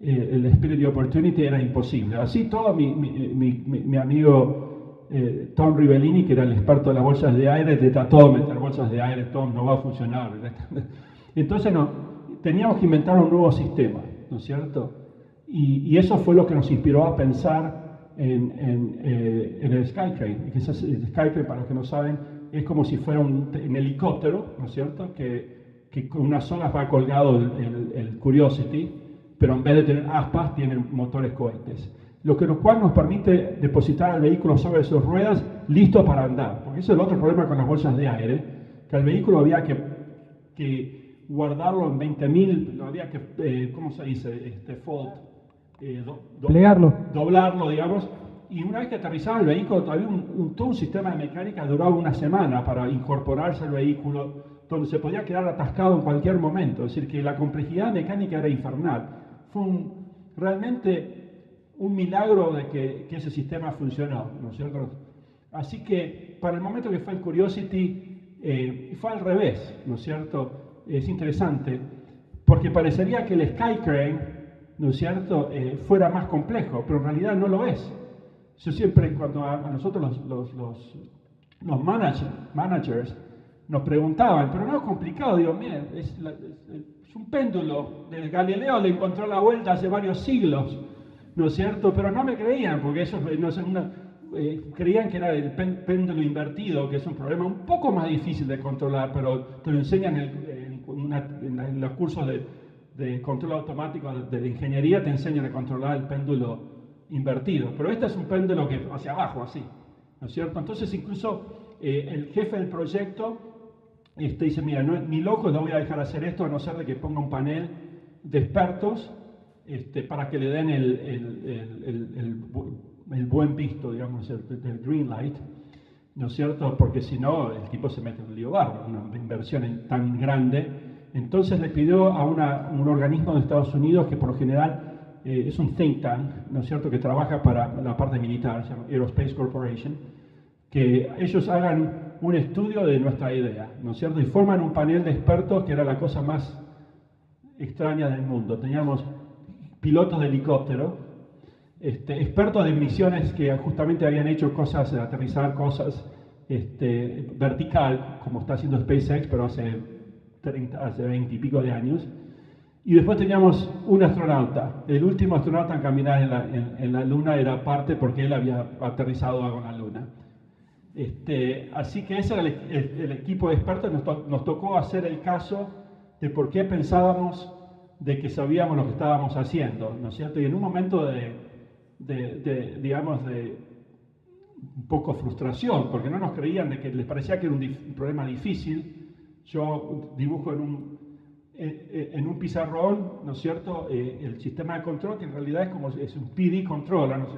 el Spirit Opportunity era imposible. Así todo mi amigo Tom Rivellini, que era el experto de las bolsas de aire, le trató de meter bolsas de aire, Tom, no va a funcionar. Entonces teníamos que inventar un nuevo sistema, ¿no es cierto? Y eso fue lo que nos inspiró a pensar en el Skytrain. El Skytrain, para los que no saben, es como si fuera un helicóptero, ¿no es cierto?, que con unas sogas va colgado el Curiosity, pero en vez de tener aspas, tiene motores cohetes. Lo cual nos permite depositar el vehículo sobre sus ruedas listo para andar. Porque ese es el otro problema con las bolsas de aire, que el vehículo había que guardarlo en 20.000, había que, ¿cómo se dice? Fold. Plegarlo. Doblarlo, digamos. Y una vez que aterrizaba el vehículo, había todo un sistema de mecánica que duraba 1 semana para incorporarse al vehículo, donde se podía quedar atascado en cualquier momento. Es decir, que la complejidad mecánica era infernal. Fue realmente un milagro de que ese sistema funcionó, ¿no es cierto? Así que para el momento que fue el Curiosity, fue al revés, ¿no es cierto? Es interesante, porque parecería que el Skytrain, ¿no es cierto?, fuera más complejo, pero en realidad no lo es. Yo siempre, cuando a nosotros los managers nos preguntaban, pero no es complicado, digo, miren, es un péndulo, del Galileo le encontró la vuelta hace varios siglos, ¿no es cierto? Pero no me creían, porque eso creían que era el péndulo invertido, que es un problema un poco más difícil de controlar, pero te lo enseñan en los cursos de control automático de ingeniería, te enseñan a controlar el péndulo invertido. Pero este es un péndulo que hacia abajo, así, ¿no es cierto? Entonces incluso el jefe del proyecto dice, mira, ni loco no voy a dejar hacer esto, a no ser de que ponga un panel de expertos para que le den el buen visto, digamos, el green light, ¿no es cierto? Porque si no, el tipo se mete en un lío bárbaro, una inversión tan grande. Entonces le pidió a un organismo de Estados Unidos que por lo general es un think tank, ¿no es cierto?, que trabaja para la parte militar, se llama Aerospace Corporation, que ellos hagan un estudio de nuestra idea, ¿no es cierto? Y forman un panel de expertos que era la cosa más extraña del mundo. Teníamos pilotos de helicóptero, expertos de misiones que justamente habían hecho cosas, aterrizar cosas vertical, como está haciendo SpaceX, pero hace 20 y pico de años. Y después teníamos un astronauta. El último astronauta en caminar en la Luna era parte porque él había aterrizado algo en la Luna. Así que ese era el equipo de expertos. Nos tocó hacer el caso de por qué pensábamos de que sabíamos lo que estábamos haciendo, ¿no es cierto? Y en un momento digamos, de un poco frustración, porque no nos creían, de que les parecía que era un problema difícil. Yo dibujo en un pizarrón, ¿no es cierto?, el sistema de control, que en realidad es un PD controller, no sé,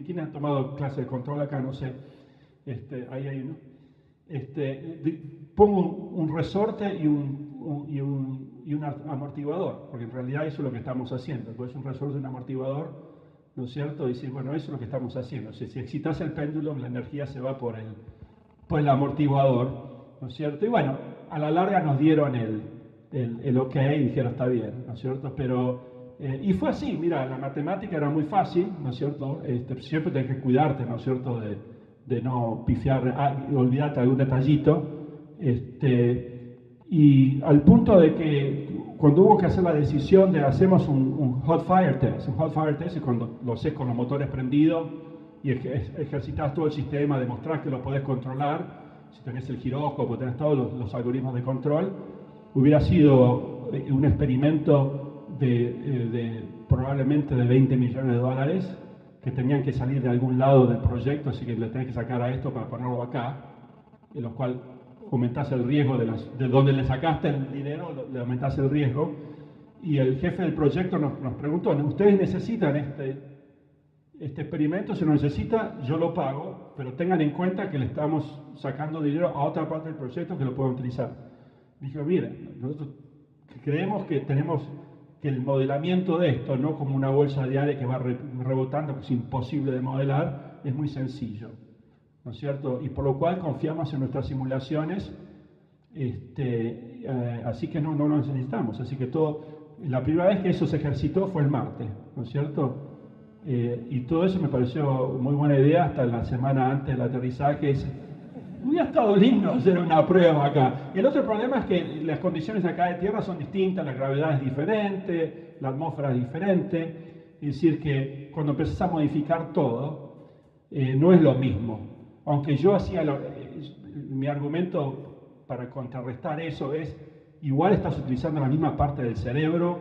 ¿quién ha tomado clase de control acá? No sé, ahí hay uno. Pongo un resorte y un amortiguador, porque en realidad eso es lo que estamos haciendo. Pues un resorte y un amortiguador, ¿no es cierto? Y decir, bueno, eso es lo que estamos haciendo. O sea, si excitas el péndulo, la energía se va por el amortiguador, ¿no es cierto? Y bueno, a la larga nos dieron el ok y dijeron está bien, ¿no es cierto? Pero, y fue así, mira, la matemática era muy fácil, ¿no es cierto? Siempre tenés que cuidarte, ¿no es cierto? De no pifiar, y olvidarte algún detallito. Y al punto de que cuando hubo que hacer la decisión de hacemos un hot fire test, es cuando lo haces con los motores prendidos y ejercitas todo el sistema, demostrás que lo podés controlar, si tenés el giróscopo, tenés todos los algoritmos de control, hubiera sido un experimento probablemente de 20 millones de dólares que tenían que salir de algún lado del proyecto, así que le tenés que sacar a esto para ponerlo acá, en lo cual aumentás el riesgo de donde le sacaste el dinero, le aumentás el riesgo. Y el jefe del proyecto nos preguntó, ¿ustedes necesitan este experimento? Si lo necesita, yo lo pago, pero tengan en cuenta que le estamos sacando dinero a otra parte del proyecto que lo puedan utilizar. Dije, mira, nosotros creemos que tenemos que el modelamiento de esto, no como una bolsa diaria que va rebotando, que es imposible de modelar, es muy sencillo, ¿no es cierto? Y por lo cual confiamos en nuestras simulaciones, así que no lo necesitamos. Así que la primera vez que eso se ejercitó fue el martes, ¿no es cierto? Y todo eso me pareció muy buena idea hasta la semana antes del aterrizaje. Hubiera estado lindo hacer una prueba acá. Y el otro problema es que las condiciones acá de tierra son distintas, la gravedad es diferente, la atmósfera es diferente. Es decir, que cuando empezás a modificar todo, no es lo mismo. Aunque yo hacía, mi argumento para contrarrestar eso es, igual estás utilizando la misma parte del cerebro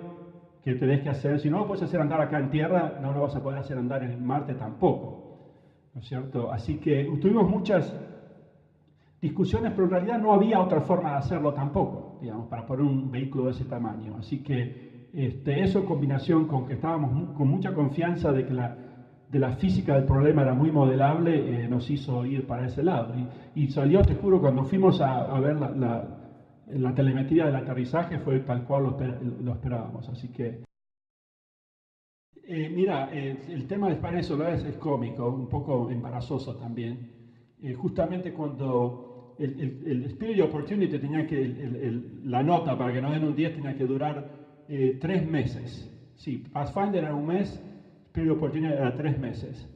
que tenés que hacer. Si no lo puedes hacer andar acá en tierra, no lo vas a poder hacer andar en Marte tampoco, ¿no es cierto? Así que tuvimos muchas discusiones, pero en realidad no había otra forma de hacerlo tampoco, digamos, para poner un vehículo de ese tamaño. Así que eso en combinación con que estábamos con mucha confianza de que la física del problema era muy modelable, nos hizo ir para ese lado. Y salió, te juro, cuando fuimos a ver la telemetría del aterrizaje fue tal cual lo esperábamos. Así que, mira, el tema de paneles solares es cómico, un poco embarazoso también. Justamente cuando el Spirit of Opportunity tenía la nota para que no den un 10 tenía que durar 3 meses. Sí, Pathfinder era un mes, Spirit of Opportunity era 3 meses.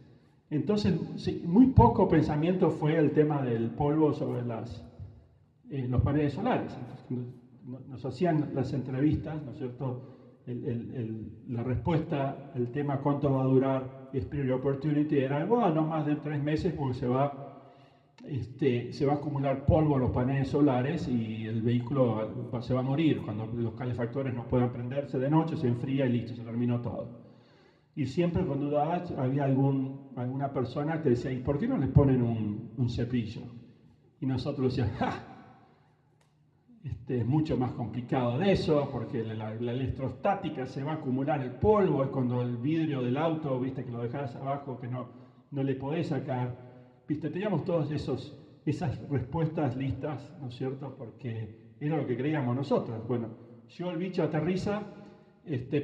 Entonces, sí, muy poco pensamiento fue el tema del polvo sobre los paneles solares. Entonces, nos hacían las entrevistas, ¿no es cierto? La respuesta, el tema cuánto va a durar Spirit of Opportunity era, bueno, no más de 3 meses porque se va a acumular polvo en los paneles solares y el vehículo se va a morir. Cuando los calefactores no puedan prenderse de noche, se enfría y listo, se terminó todo. Y siempre cuando dudabas había alguna persona que decía, ¿y por qué no les ponen un cepillo? Y nosotros decíamos, ¡ja! Es mucho más complicado de eso, porque la electrostática se va a acumular el polvo, es cuando el vidrio del auto, viste, que lo dejás abajo, que no le podés sacar. Viste, teníamos todas esas respuestas listas, ¿no es cierto? Porque era lo que creíamos nosotros. Bueno, el bicho aterriza,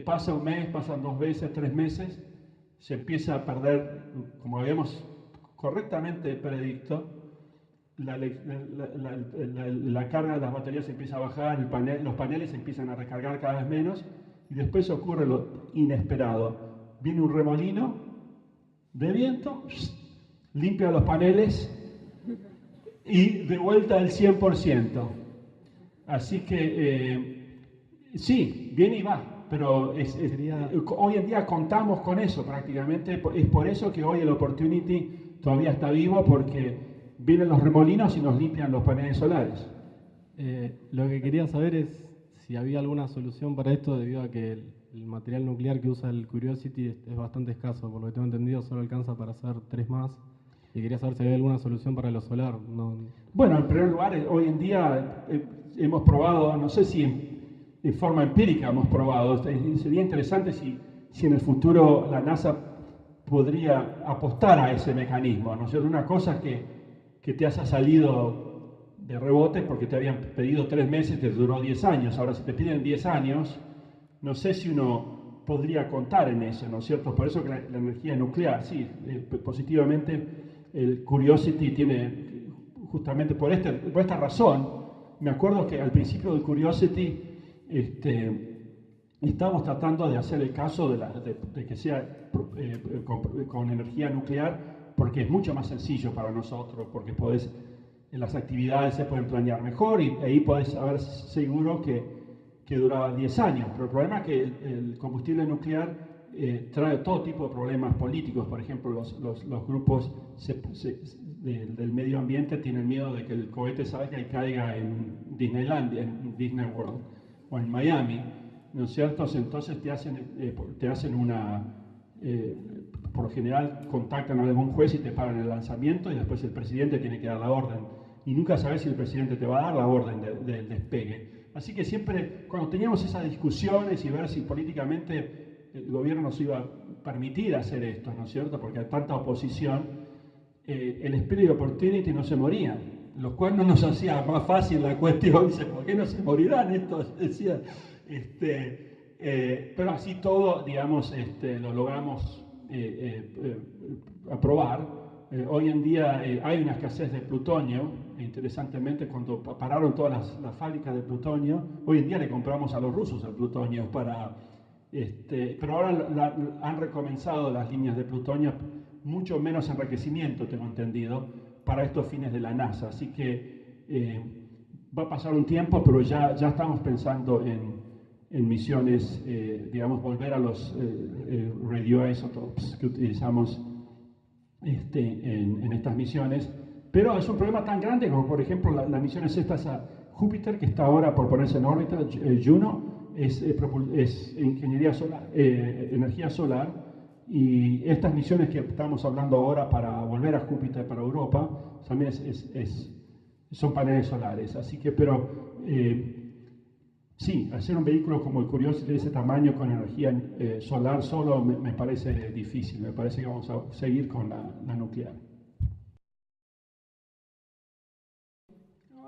pasa un mes, pasan 2 veces, 3 meses, se empieza a perder, como habíamos correctamente predicto, la carga de las baterías empieza a bajar, los paneles empiezan a recargar cada vez menos y después ocurre lo inesperado. Viene un remolino de viento, limpia los paneles y de vuelta el 100%. Así que sí, viene y va, pero hoy en día contamos con eso prácticamente. Es por eso que hoy el Opportunity todavía está vivo, porque vienen los remolinos y nos limpian los paneles solares. Lo que quería saber es si había alguna solución para esto, debido a que el material nuclear que usa el Curiosity es bastante escaso. Por lo que tengo entendido, solo alcanza para hacer 3 más. Y quería saber si había alguna solución para lo solar. Bueno, en primer lugar, hoy en día hemos probado, no sé si en forma empírica hemos probado, sería interesante si en el futuro la NASA podría apostar a ese mecanismo, ¿no es cierto? Una cosa que te haya salido de rebote porque te habían pedido 3 meses, te duró 10 años. Ahora, si te piden 10 años, no sé si uno podría contar en eso, ¿no es cierto? Por eso que la energía nuclear, sí, positivamente, el Curiosity tiene, justamente por esta razón, me acuerdo que al principio del Curiosity estamos tratando de hacer el caso de que sea con energía nuclear, porque es mucho más sencillo para nosotros, porque las actividades se pueden planear mejor y ahí podés saber seguro que duraba 10 años. Pero el problema es que el combustible nuclear trae todo tipo de problemas políticos. Por ejemplo, los grupos del medio ambiente tienen miedo de que el cohete salga y caiga en Disneylandia, en Disney World o en Miami, ¿no es cierto? Entonces te hacen por lo general contactan a algún juez y te paran el lanzamiento y después el presidente tiene que dar la orden. Y nunca sabes si el presidente te va a dar la orden del despegue. Así que siempre, cuando teníamos esas discusiones y ver si políticamente el gobierno nos iba a permitir hacer esto, ¿no es cierto? Porque hay tanta oposición, el Spirit Opportunity no se moría, lo cual no nos hacía más fácil la cuestión. Dice, ¿por qué no se morirán estos? Decía, pero así todo, digamos, lo logramos aprobar. Hoy en día hay una escasez de plutonio. Interesantemente, cuando pararon todas las fábricas de plutonio, hoy en día le compramos a los rusos el plutonio pero ahora han recomenzado las líneas de plutonio, mucho menos enriquecimiento, tengo entendido, para estos fines de la NASA. Así que va a pasar un tiempo, pero ya estamos pensando en misiones, digamos, volver a los radioisotopes que utilizamos en estas misiones. Pero es un problema tan grande como, por ejemplo, las misiones estas a Júpiter, que está ahora por ponerse en órbita, Juno, es ingeniería solar, energía solar, y estas misiones que estamos hablando ahora para volver a Júpiter, para Europa, también son paneles solares. Así que, pero sí, hacer un vehículo como el Curiosity de ese tamaño con energía solar solo me parece difícil. Me parece que vamos a seguir con la nuclear.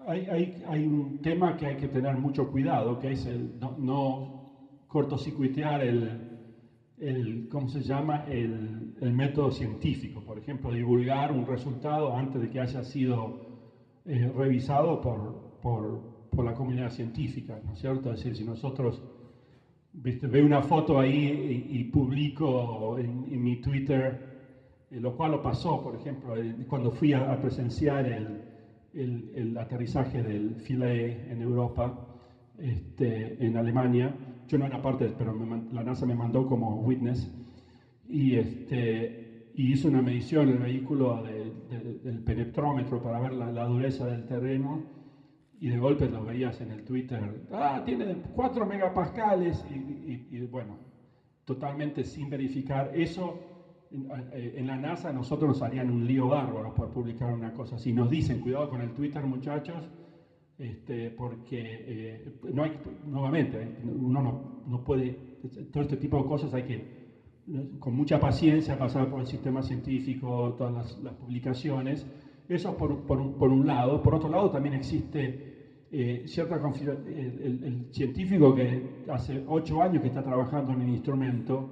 Hay un tema que hay que tener mucho cuidado, que es no cortocircuitear ¿cómo se llama? El método científico. Por ejemplo, divulgar un resultado antes de que haya sido revisado por la comunidad científica, ¿no es cierto? Es decir, si nosotros veo una foto ahí y publico en mi Twitter, lo cual lo pasó, por ejemplo, cuando fui a presenciar el aterrizaje del Philae en Europa, en Alemania. Yo no era parte, pero la NASA me mandó como witness, y hizo una medición en el vehículo del penetrómetro para ver la dureza del terreno, y de golpe lo veías en el Twitter, tiene 4 megapascales, y bueno, totalmente sin verificar. Eso en la NASA nosotros nos harían un lío bárbaro por publicar una cosa así. Nos dicen, cuidado con el Twitter, muchachos, porque nuevamente, uno no puede, todo este tipo de cosas hay que, con mucha paciencia, pasar por el sistema científico, todas las publicaciones. Eso por un lado. Por otro lado, también existe cierta confianza. El científico que hace 8 años que está trabajando en el instrumento,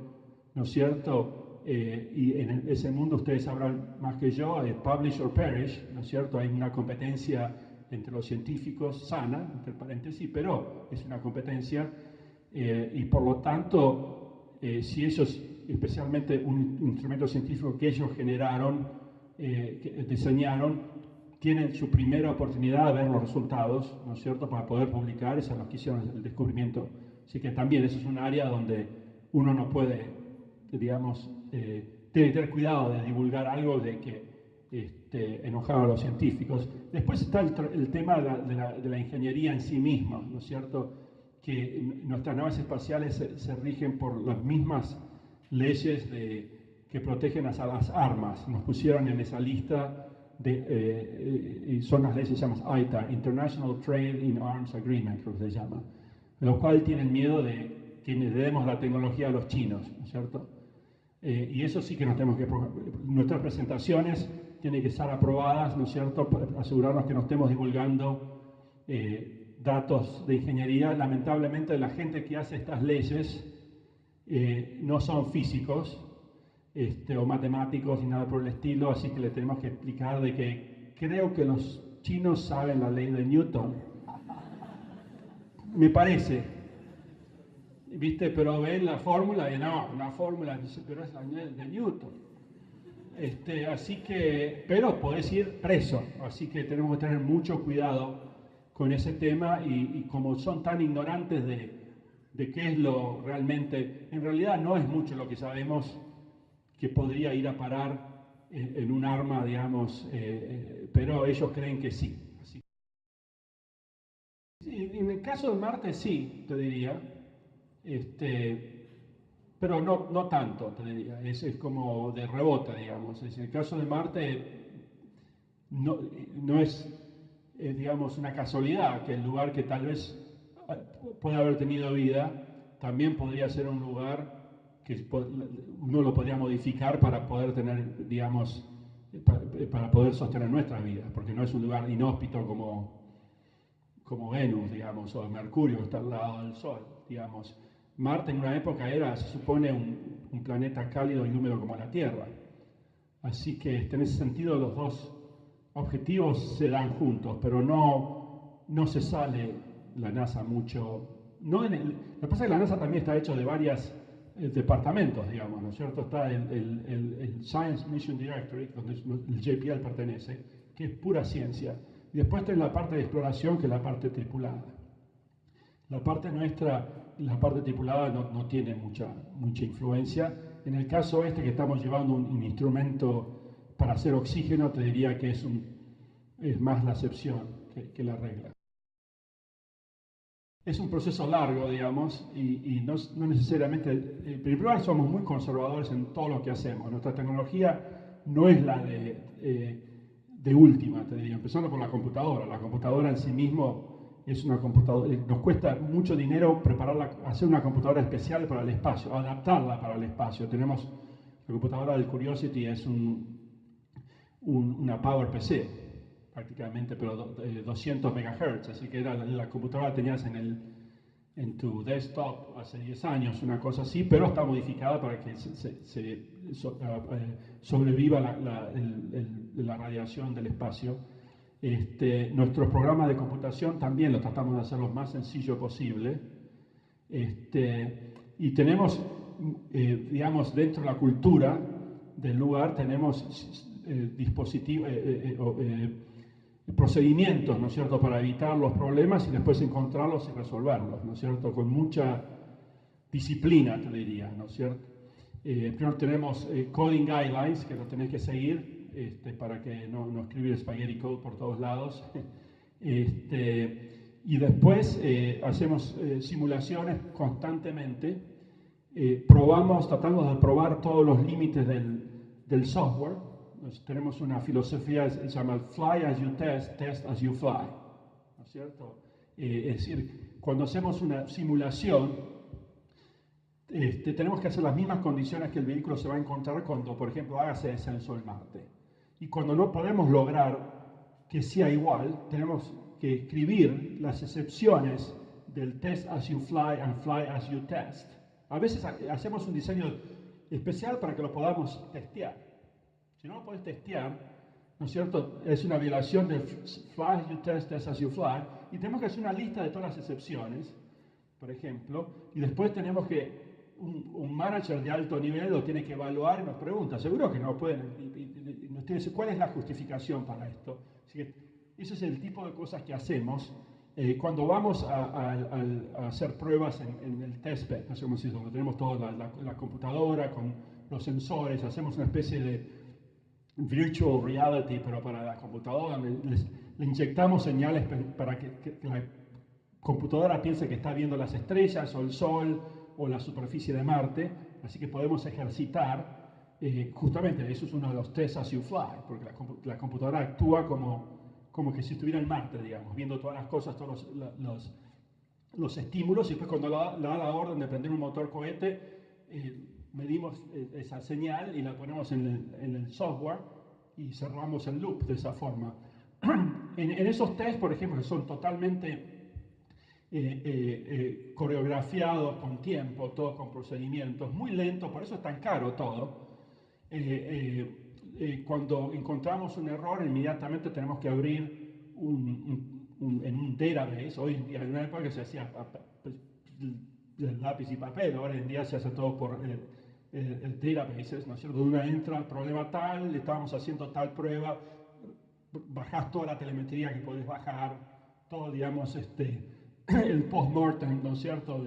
¿no es cierto? Y en ese mundo ustedes sabrán más que yo, publish or perish, ¿no es cierto? Hay una competencia entre los científicos sana, entre paréntesis, pero es una competencia, y por lo tanto, si ellos, especialmente un instrumento científico que ellos generaron, que diseñaron, tienen su primera oportunidad de ver los resultados, ¿no es cierto?, para poder publicar, esos son los que hicieron el descubrimiento. Así que también eso es un área donde uno no puede, digamos, tiene que tener cuidado de divulgar algo de que enojar a los científicos. Después está el tema de la ingeniería en sí misma, ¿no es cierto?, que nuestras naves espaciales se rigen por las mismas leyes que protegen a las armas. Nos pusieron en esa lista, y son las leyes que se llaman ITAR, International Trade in Arms Agreement, creo que se llama, lo cual tienen miedo de que le demos la tecnología a los chinos, ¿no es cierto? Y eso sí que nos tenemos que... Nuestras presentaciones tienen que estar aprobadas, ¿no es cierto?, para asegurarnos que no estemos divulgando datos de ingeniería. Lamentablemente, la gente que hace estas leyes no son físicos o matemáticos ni nada por el estilo, así que le tenemos que explicar de que creo que los chinos saben la ley de Newton. Me parece, ¿viste? Pero ven la fórmula y no, una fórmula, dice, pero es la de Newton. Así que, pero podés ir preso, así que tenemos que tener mucho cuidado con ese tema y como son tan ignorantes de qué es lo realmente, en realidad no es mucho lo que sabemos que podría ir a parar en un arma, digamos, pero ellos creen que sí. Así. En el caso de Marte sí, te diría, pero no tanto, te diría, es como de rebote, digamos. En el caso de Marte no es, digamos, una casualidad que el lugar que tal vez puede haber tenido vida, también podría ser un lugar que uno lo podría modificar para poder tener, digamos, para poder sostener nuestras vidas, porque no es un lugar inhóspito como Venus, digamos, o Mercurio, que está al lado del Sol, digamos. Marte en una época era, se supone, un planeta cálido y húmedo como la Tierra. Así que en ese sentido los dos objetivos se dan juntos, pero no se sale la NASA mucho. No lo que pasa es que la NASA también está hecho de varios departamentos, digamos, ¿no es cierto? Está el Science Mission Directorate, donde el JPL pertenece, que es pura ciencia. Y después está la parte de exploración, que es la parte tripulada. La parte nuestra, la parte tripulada no tiene mucha influencia. En el caso que estamos llevando un instrumento para hacer oxígeno, te diría que es más la excepción que la regla. Es un proceso largo, digamos, y no necesariamente. En primer lugar, somos muy conservadores en todo lo que hacemos. Nuestra tecnología no es la de última, te diría, empezando por la computadora. La computadora en sí mismo es una computadora. Nos cuesta mucho dinero hacer una computadora especial para el espacio, adaptarla para el espacio. Tenemos la computadora del Curiosity, es una PowerPC, prácticamente, pero 200 MHz, así que la computadora tenías en tu desktop hace 10 años, una cosa así, pero está modificada para que sobreviva la radiación del espacio. Nuestros programas de computación también los tratamos de hacer lo más sencillo posible. Y tenemos, digamos, dentro de la cultura del lugar, tenemos procedimientos, ¿no es cierto?, para evitar los problemas y después encontrarlos y resolverlos, ¿no es cierto?, con mucha disciplina, te diría, ¿no es cierto? Primero tenemos coding guidelines que los tenés que seguir para que no escribir spaghetti code por todos lados. Y después hacemos simulaciones constantemente, tratamos de probar todos los límites del software. Tenemos una filosofía que se llama Fly as you test, test as you fly, ¿no es cierto? Es decir, cuando hacemos una simulación, tenemos que hacer las mismas condiciones que el vehículo se va a encontrar cuando, por ejemplo, haga ese descenso en Marte. Y cuando no podemos lograr que sea igual, tenemos que escribir las excepciones del test as you fly and fly as you test. A veces hacemos un diseño especial para que lo podamos testear. Si no lo podés testear, ¿no es cierto? Es una violación del fly as you test, test as you fly. Y tenemos que hacer una lista de todas las excepciones, por ejemplo, y después tenemos que un manager de alto nivel lo tiene que evaluar y nos pregunta, seguro que no pueden, nos tiene, ¿cuál es la justificación para esto? Así que ese es el tipo de cosas que hacemos cuando vamos a hacer pruebas en el testbed, no sé cómo decir, donde tenemos toda la computadora con los sensores, hacemos una especie de virtual reality, pero para la computadora le inyectamos señales para que la computadora piense que está viendo las estrellas o el sol o la superficie de Marte, así que podemos ejercitar, justamente eso es uno de los tests as you fly, porque la computadora actúa como que si estuviera en Marte, digamos, viendo todas las cosas, todos los estímulos, y después cuando da la orden de prender un motor cohete, medimos esa señal y la ponemos en el software y cerramos el loop de esa forma. En esos tests, por ejemplo, que son totalmente coreografiados con tiempo, todos con procedimientos, muy lentos, por eso es tan caro todo. Cuando encontramos un error, inmediatamente tenemos que abrir en un database. Hoy en día, en una época que se hacía del lápiz y papel. Ahora en día se hace todo por el databases, ¿no es cierto? Uno entra, problema tal, estábamos haciendo tal prueba, bajás toda la telemetría que podés bajar, todo, digamos, el post-mortem, ¿no es cierto?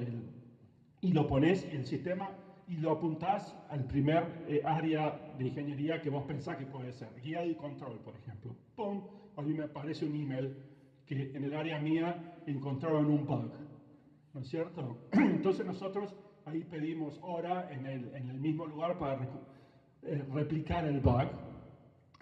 Y lo pones en el sistema y lo apuntás al primer área de ingeniería que vos pensás que puede ser, guía y control, por ejemplo. ¡Pum! A mí me aparece un email que en el área mía encontraron un bug, ¿no es cierto? Entonces nosotros ahí pedimos hora en el mismo lugar para replicar el bug,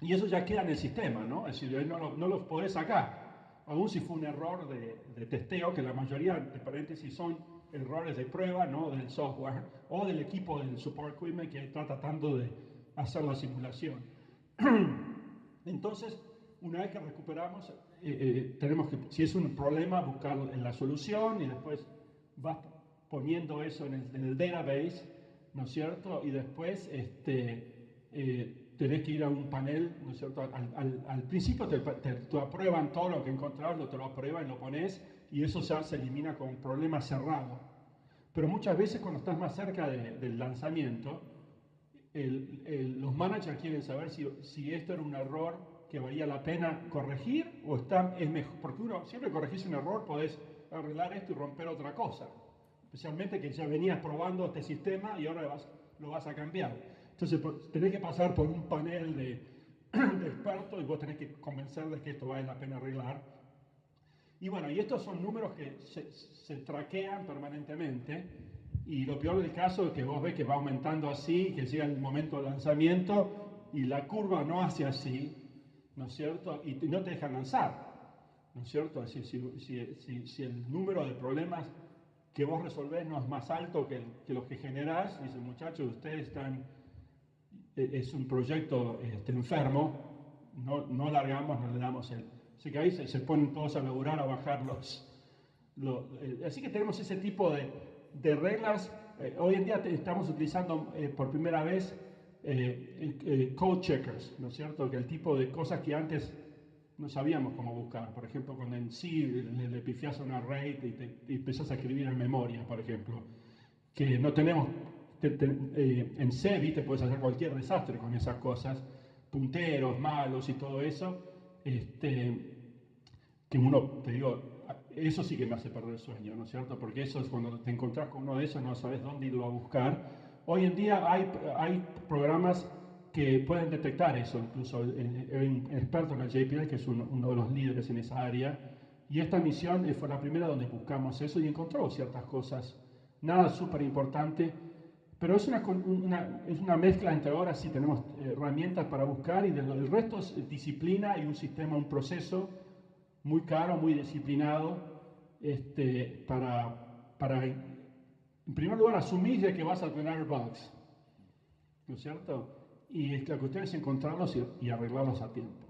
y eso ya queda en el sistema, ¿no? Es decir, no lo podés sacar, aún si fue un error de testeo, que la mayoría, de paréntesis, son errores de prueba, ¿no? Del software o del equipo del support equipment que está tratando de hacer la simulación. Entonces, una vez que recuperamos, tenemos que, si es un problema, buscar la solución y después vas poniendo eso en el database, ¿no es cierto? Y después tenés que ir a un panel, ¿no es cierto? Al principio te aprueban todo lo que encontrás, te lo aprueban, lo pones y eso ya se elimina con un problema cerrado. Pero muchas veces cuando estás más cerca del lanzamiento, los managers quieren saber si esto era un error que valía la pena corregir o es mejor. Porque uno, siempre corregís un error, podés arreglar esto y romper otra cosa. Especialmente que ya venías probando este sistema y ahora lo vas a cambiar. Entonces tenés que pasar por un panel de expertos y vos tenés que convencerles que esto vale la pena arreglar. Y bueno, y estos son números que se traquean permanentemente. Y lo peor del caso es que vos ves que va aumentando así, que llega el momento del lanzamiento y la curva no hace así, ¿no es cierto? Y no te dejan lanzar, ¿no es cierto? Si el número de problemas que vos resolvés no es más alto que los que generás, dicen, muchachos, ustedes es un proyecto enfermo, no largamos, no le damos el... Así que ahí se ponen todos a laburar, a bajar así que tenemos ese tipo de reglas. Hoy en día estamos utilizando por primera vez code checkers, ¿no es cierto? Que el tipo de cosas que antes no sabíamos cómo buscar. Por ejemplo, cuando en C le pifias a una array y empezás a escribir en memoria, por ejemplo, que no tenemos, en C, viste, puedes hacer cualquier desastre con esas cosas, punteros, malos y todo eso, que uno, te digo, eso sí que me hace perder el sueño, ¿no es cierto? Porque eso es cuando te encontrás con uno de esos, no sabes dónde irlo a buscar. Hoy en día hay programas que pueden detectar eso, incluso hay un experto en el JPL que es uno de los líderes en esa área, y esta misión fue la primera donde buscamos eso y encontró ciertas cosas, nada súper importante, pero es una mezcla entre ahora sí tenemos herramientas para buscar y el resto es disciplina y un sistema, un proceso muy caro, muy disciplinado, para en primer lugar asumir de que vas a tener bugs, ¿no es cierto? Y la cuestión es encontrarlos y arreglarlos a tiempo.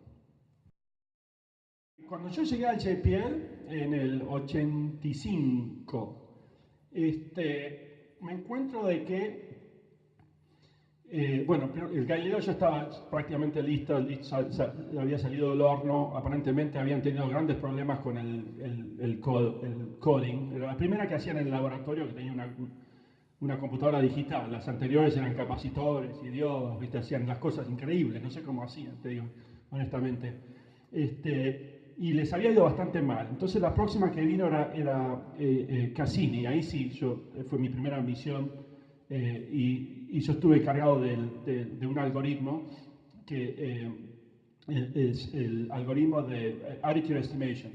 Cuando yo llegué al JPL en el 85, me encuentro de que, bueno, el Galileo ya estaba prácticamente listo, había salido del horno, aparentemente habían tenido grandes problemas con el coding. Era la primera que hacían en el laboratorio, que tenía una computadora digital. Las anteriores eran capacitores y diodos, ¿viste? Hacían las cosas increíbles, no sé cómo hacían, te digo, honestamente. Y les había ido bastante mal. Entonces la próxima que vino era Cassini, ahí sí, fue mi primera misión y yo estuve encargado de un algoritmo que es el algoritmo de attitude estimation,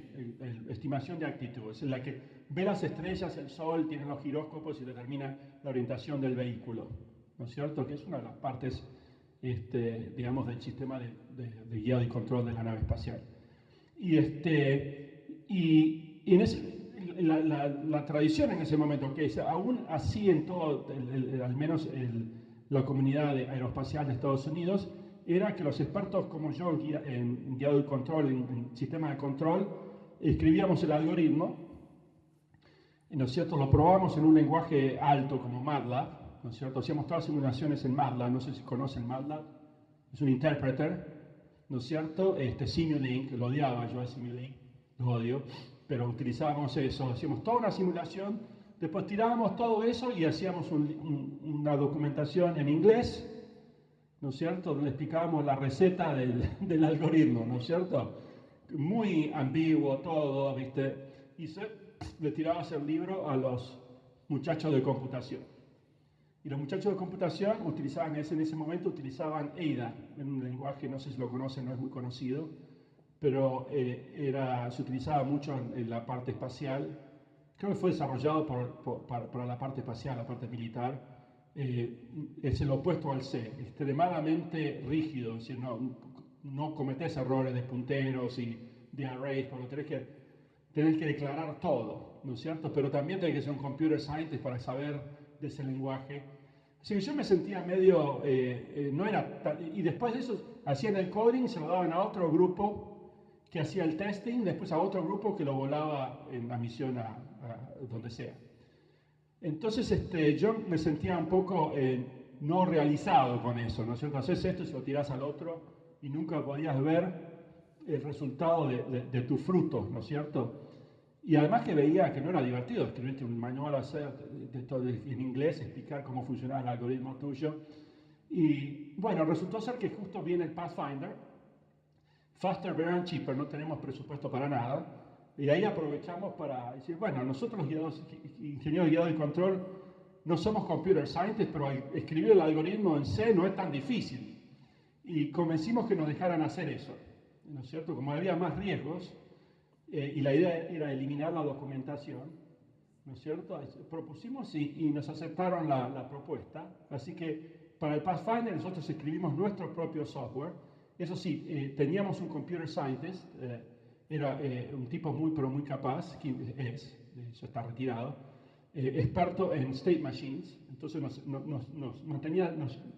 estimación de actitud, es en la que ve las estrellas, el sol, tiene los giróscopos y determina la orientación del vehículo, ¿no es cierto? Que es una de las partes, digamos, del sistema de guiado y control de la nave espacial. Y en la tradición en ese momento, que es aún así en todo, al menos la comunidad aeroespacial de Estados Unidos, era que los expertos como yo en guiado y control, en sistema de control, escribíamos el algoritmo, ¿no es cierto? Lo probamos en un lenguaje alto como MATLAB, ¿no es cierto? Hacíamos todas las simulaciones en MATLAB, no sé si conocen MATLAB, es un interpreter, ¿no es cierto? Simulink, lo odiaba yo a Simulink, lo odio, pero utilizábamos eso, hacíamos toda una simulación Después tirábamos todo eso y hacíamos una documentación en inglés, ¿no es cierto?, donde explicábamos la receta del algoritmo, ¿no es cierto? Muy ambiguo todo, ¿viste? Y le tirabas el libro a los muchachos de computación. Y los muchachos de computación utilizaban en ese momento utilizaban Ada, en un lenguaje, no sé si lo conocen, no es muy conocido, pero se utilizaba mucho en la parte espacial. Creo que fue desarrollado para la parte espacial, la parte militar. Es el opuesto al C, extremadamente rígido, es decir, no cometés errores de punteros y de arrays, porque tenés que declarar todo, ¿no es cierto? Pero también tenés que ser un computer scientist para saber de ese lenguaje. Así que yo me sentía medio, no era y después de eso hacían el coding, se lo daban a otro grupo que hacía el testing, después a otro grupo que lo volaba en la misión a donde sea. Entonces yo me sentía un poco no realizado con eso, ¿no es cierto? Haces esto y se lo tirás al otro y nunca podías ver el resultado de tus frutos, ¿no es cierto? Y además que veía que no era divertido escribirte un manual en inglés, explicar cómo funcionaba el algoritmo tuyo. Y bueno, resultó ser que justo viene el Pathfinder, faster, better and cheaper, no tenemos presupuesto para nada, y ahí aprovechamos para decir, bueno, nosotros ingenieros guiados y control no somos computer scientists, pero escribir el algoritmo en C no es tan difícil. Y convencimos que nos dejaran hacer eso, ¿no es cierto? Como había más riesgos, y la idea era eliminar la documentación, ¿no es cierto? Propusimos y nos aceptaron la propuesta, así que para el Pathfinder nosotros escribimos nuestro propio software. Eso sí, teníamos un computer scientist, era un tipo pero muy capaz, ya está retirado, experto en state machines, entonces nos mantenía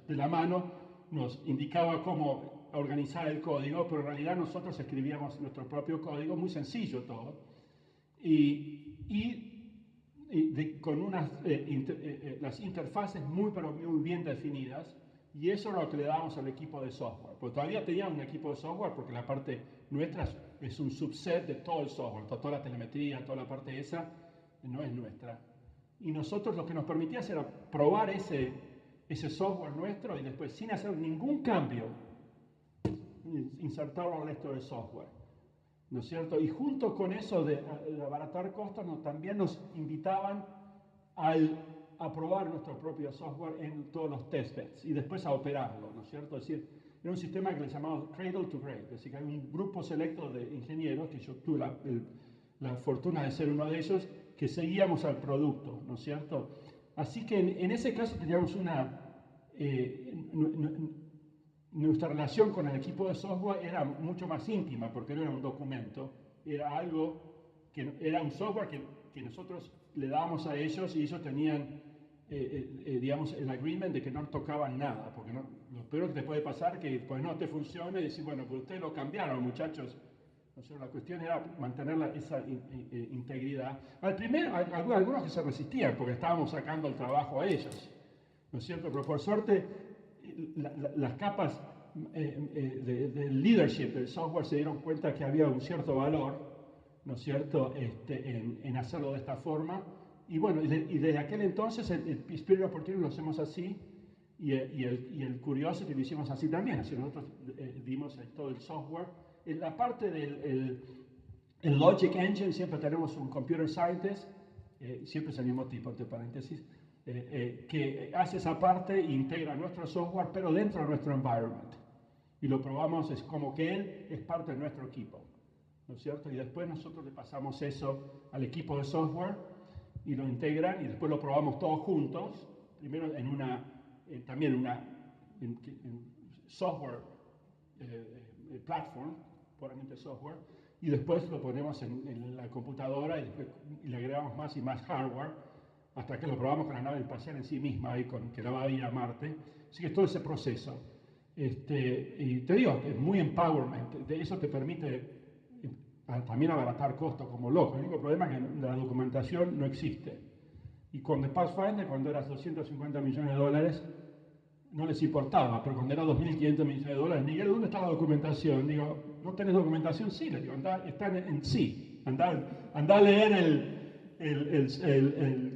de la mano, nos indicaba cómo organizar el código, pero en realidad nosotros escribíamos nuestro propio código, muy sencillo todo, con las interfaces pero muy bien definidas, y eso es lo que le dábamos al equipo de software. Porque todavía teníamos un equipo de software porque la parte nuestra es un subset de todo el software, toda la telemetría, toda la parte esa no es nuestra. Y nosotros lo que nos permitía era probar ese software nuestro y después, sin hacer ningún cambio, insertarlo al resto del software, ¿no es cierto? Y junto con eso de abaratar costos, también nos invitaban a probar nuestro propio software en todos los testbeds y después a operarlo, ¿no es cierto? Es decir, era un sistema que le llamamos Cradle to Grave, es decir, que hay un grupo selecto de ingenieros, que yo tuve la fortuna de ser uno de ellos, que seguíamos al producto, ¿no es cierto? Así que en ese caso teníamos nuestra relación con el equipo de software era mucho más íntima, porque no era un documento, era algo era un software que nosotros le dábamos a ellos y ellos tenían, digamos, el agreement de que no tocaban nada, porque lo peor que te puede pasar es que pues no te funcione y decir, bueno, pues ustedes lo cambiaron, muchachos. O sea, la cuestión era mantener esa integridad. Algunos que se resistían porque estábamos sacando el trabajo a ellos, ¿no es cierto? Pero por suerte, las capas del leadership del software se dieron cuenta que había un cierto valor, ¿no es cierto?, en hacerlo de esta forma. Y bueno, y desde aquel entonces el Spirit Opportunity lo hacemos así, y el Curiosity lo hicimos así también. Así nosotros dimos todo el software. En la parte del Logic Engine siempre tenemos un Computer Scientist, siempre es el mismo tipo, entre paréntesis, que hace esa parte e integra nuestro software, pero dentro de nuestro environment. Y lo probamos, es como que él es parte de nuestro equipo, ¿no es cierto? Y después nosotros le pasamos eso al equipo de software y lo integran y después lo probamos todos juntos, primero también en software platform, puramente software, y después lo ponemos en la computadora y le agregamos más y más hardware hasta que lo probamos con la nave espacial en sí misma, que la va a ir a Marte. Así que es todo ese proceso. Y te digo, es muy empowerment, eso te permite también abaratar costos como loco. El único problema es que la documentación no existe. Y con The Pathfinder, cuando eras $250 millones, no les importaba, pero cuando era 2.500 millones de dólares, Miguel, ¿dónde está la documentación? Digo, ¿no tenés documentación? Sí, les digo, está en sí. Andá a leer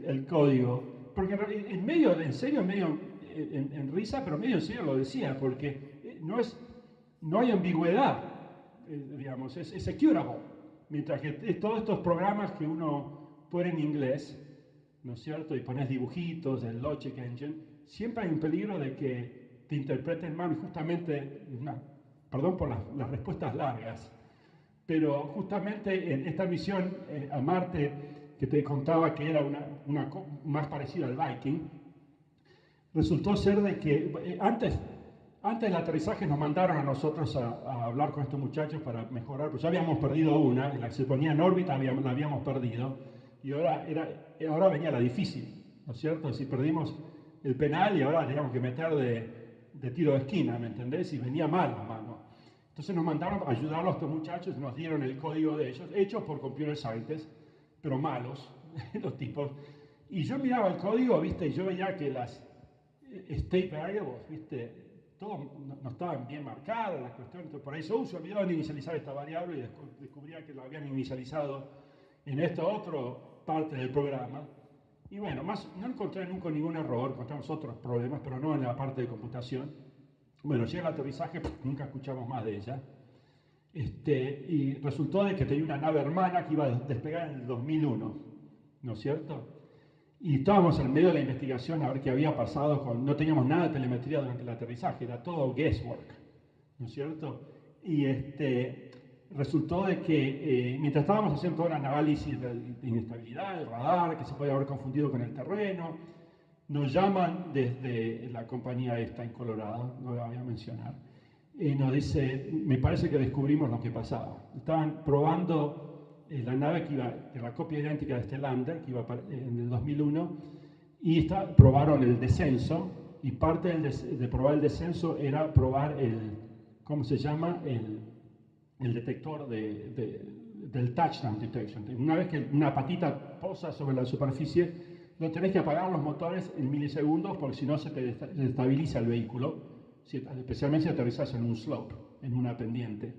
el código, porque en medio, en serio, medio en risa, pero medio en serio lo decía, porque no hay ambigüedad, digamos, es securable, mientras que todos estos programas que uno pone en inglés, ¿no es cierto? Y pones dibujitos, el Logic Engine, siempre hay un peligro de que te interpreten mal, y justamente, perdón por las respuestas largas, pero justamente en esta misión a Marte, que te contaba que era más parecida al Viking, resultó ser de que antes del aterrizaje nos mandaron a nosotros a hablar con estos muchachos para mejorar, pues ya habíamos perdido una, la que se ponía en órbita la habíamos perdido, y ahora venía la difícil, ¿no es cierto? Si perdimos el penal y ahora teníamos que meter de tiro de esquina, ¿me entendés? Y venía mal la mano. Entonces nos mandaron a ayudar a estos muchachos, nos dieron el código de ellos, hechos por computer scientists, pero malos, los tipos. Y yo miraba el código, ¿viste? Y yo veía que las state variables, ¿viste? Todo no estaban bien marcadas, las cuestiones. Entonces, por ahí se olvidaban de inicializar esta variable y descubría que la habían inicializado en esta otra parte del programa. Y bueno, no encontré nunca ningún error, encontramos otros problemas, pero no en la parte de computación. Bueno, llega el aterrizaje, nunca escuchamos más de ella. Y resultó de que tenía una nave hermana que iba a despegar en el 2001, ¿no es cierto? Y estábamos en medio de la investigación a ver qué había pasado, no teníamos nada de telemetría durante el aterrizaje, era todo guesswork, ¿no es cierto? Y resultó de que mientras estábamos haciendo todo un análisis de inestabilidad, el radar, que se podía haber confundido con el terreno, nos llaman desde la compañía esta en Colorado, no la voy a mencionar, y nos dice, me parece que descubrimos lo que pasaba. Estaban probando la nave que la copia idéntica de este lander, que iba en el 2001, y probaron el descenso, y parte de probar el descenso era probar ¿cómo se llama? El detector del touchdown detection. Una vez que una patita posa sobre la superficie, no tenés que apagar los motores en milisegundos porque si no se te desestabiliza el vehículo, especialmente si aterrizas en un slope, en una pendiente.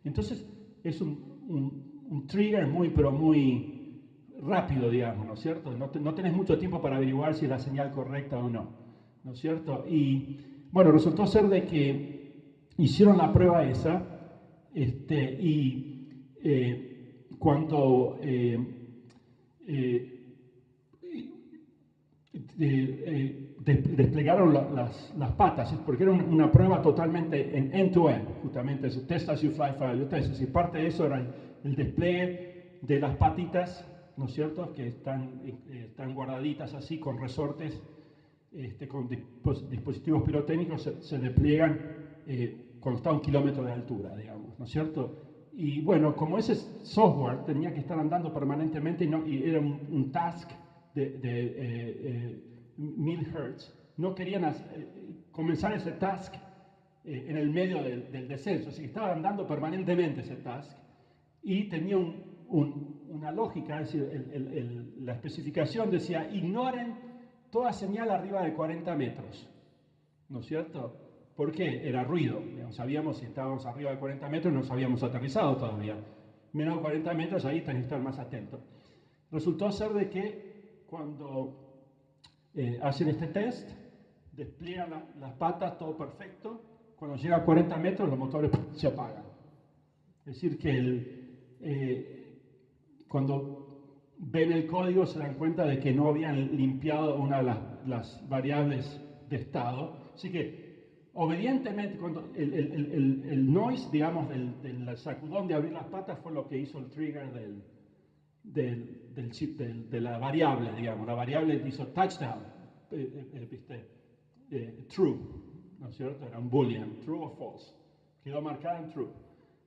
Entonces es un trigger pero muy rápido, digamos, ¿no es cierto? No tenés mucho tiempo para averiguar si es la señal correcta o no, ¿no es cierto? Y bueno, resultó ser de que hicieron la prueba esa, cuando desplegaron las patas, porque era una prueba totalmente en end-to-end, justamente, eso, test as you fly, fly you test, y parte de eso era el despliegue de las patitas, ¿no es cierto?, que están guardaditas así con resortes, con dispositivos pirotécnicos, se despliegan cuando está a 1 kilómetro de altura, digamos, ¿no es cierto? Y bueno, como ese software tenía que estar andando permanentemente y era un task de 1000 Hz, no querían comenzar ese task en el medio del descenso, así que estaba andando permanentemente ese task y tenía una lógica, es decir, la especificación decía, ignoren toda señal arriba de 40 metros, ¿no es cierto? ¿Por qué? Era ruido, digamos, sabíamos si estábamos arriba de 40 metros, no habíamos aterrizado todavía. Menos de 40 metros, ahí tenés que estar más atento. Resultó ser de que cuando hacen este test, despliegan las patas, todo perfecto, cuando llega a 40 metros los motores se apagan. Es decir, que cuando ven el código se dan cuenta de que no habían limpiado una de las variables de estado. Así que, obedientemente, cuando el noise, digamos, del sacudón de abrir las patas fue lo que hizo el trigger de la variable, digamos. La variable hizo touchdown, true, ¿no es cierto? Era un boolean, true o false. Quedó marcada en true.